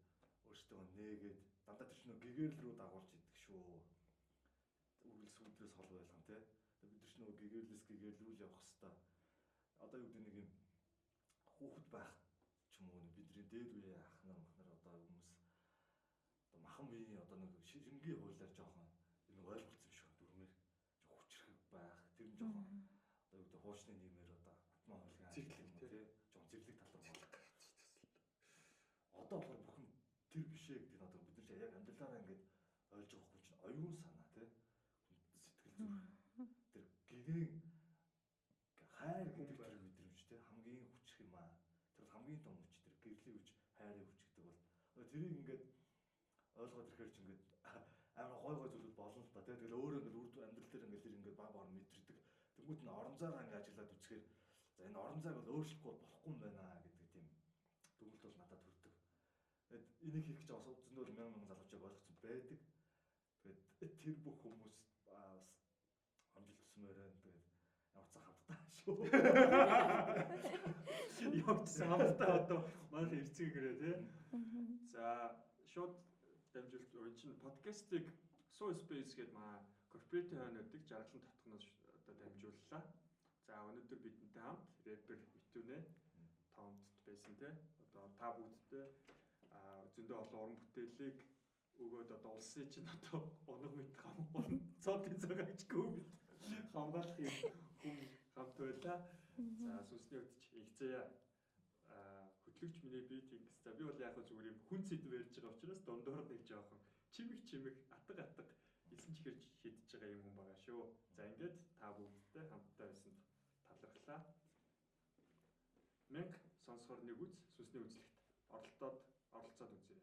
өөрсдөө нээгээд дандаа тэр чинь гэгэрл рүү дагуулж идэх шүү. Үргэлж сүлдрээс хол байлган тий. Бид нар чинь гэгэрлээс гэгэрлүүл явах хэвээр. Одоо юу гэдэг нэг юм хүүхэд байх ч юм уу бидний дээд үе ах нар одоо хүмүүс одоо махан биеийн одоо нэг шингийн хуулиар жоохон энэ ойлголцсон юм шиг дүрмээр хүчрэх байх тэр нь жоохон одоо юу гэдэг хуучны нэмээр одоо циклик тий. Жон зэрлэг тал руу болох. Одоо болохоор бүхэн тэр бишээ гэдэг нь одоо бид нар яг амьдралаараа ингээд ойлгож байгаа хүн чинь оюун санаа тий. Сэтгэл зүрх тэр гинэн хайр гэдэг тэр мэдрэмж тий хамгийн хүчрх юм аа. Тэр хамгийн том хүч тэр гэрлийн хүч, хайрын хүч гэдэг бол тэрийг ингээд ойлгоод ирэхээр ч ингээд амар гой зүйлүүд болно л да тий. Тэгэл өөрөө ингээд үрд амьдрал дээр ингээд тэр ингээд баг баг мэдэрдэг. Тэнгүүд нь орон зайгаа ингээд ажиллаад үзэхээр за энэ орон зайг бол өөрчлөхгүй болохгүй юм байна гэдэг тийм дүгнэлт бол надад төрдөг. Тэгэд энийг хийх гэж бас зөндөө мянган залуучууд ойлгоцсон байдаг. Тэгээд тэр бүх хүмүүс бас амжилт төсмөр байна. Тэгээд ямар ч хамтдаа шүү. Явцсан хамтдаа одоо манай эрцгийгэрээ тий. За шууд дамжуулт энэ чинь подкастыг Soul Space гэдэг маа корпоратив хойноодыг жаргалан татхнаас одоо дамжууллаа. За өнөөдөр бидэнтэй хамт рэпер Митүнэ таунт байсан тий. Одоо та бүгдтэй зөндөө олон уран бүтээлийг өгөөд одоо улсын чинь одоо оног мэд цоодын цаг ажгүй бид хамгаалах юм хүн хамт байлаа. За сүнсний үед игцээ хөтлөгч миний битинг. За би бол яг зүгээр юм хүн сэдв ярьж байгаа учраас дундуур нэг жоохон чимэг атга эсэн чихэр шидэж байгаа юм хүн байгаа шүү. За ингээд та бүгдтэй хамтдаа байсанд талархлаа. Мянга сонсохоор нэг үз сүнсний үзлэгт оролцоод үзье.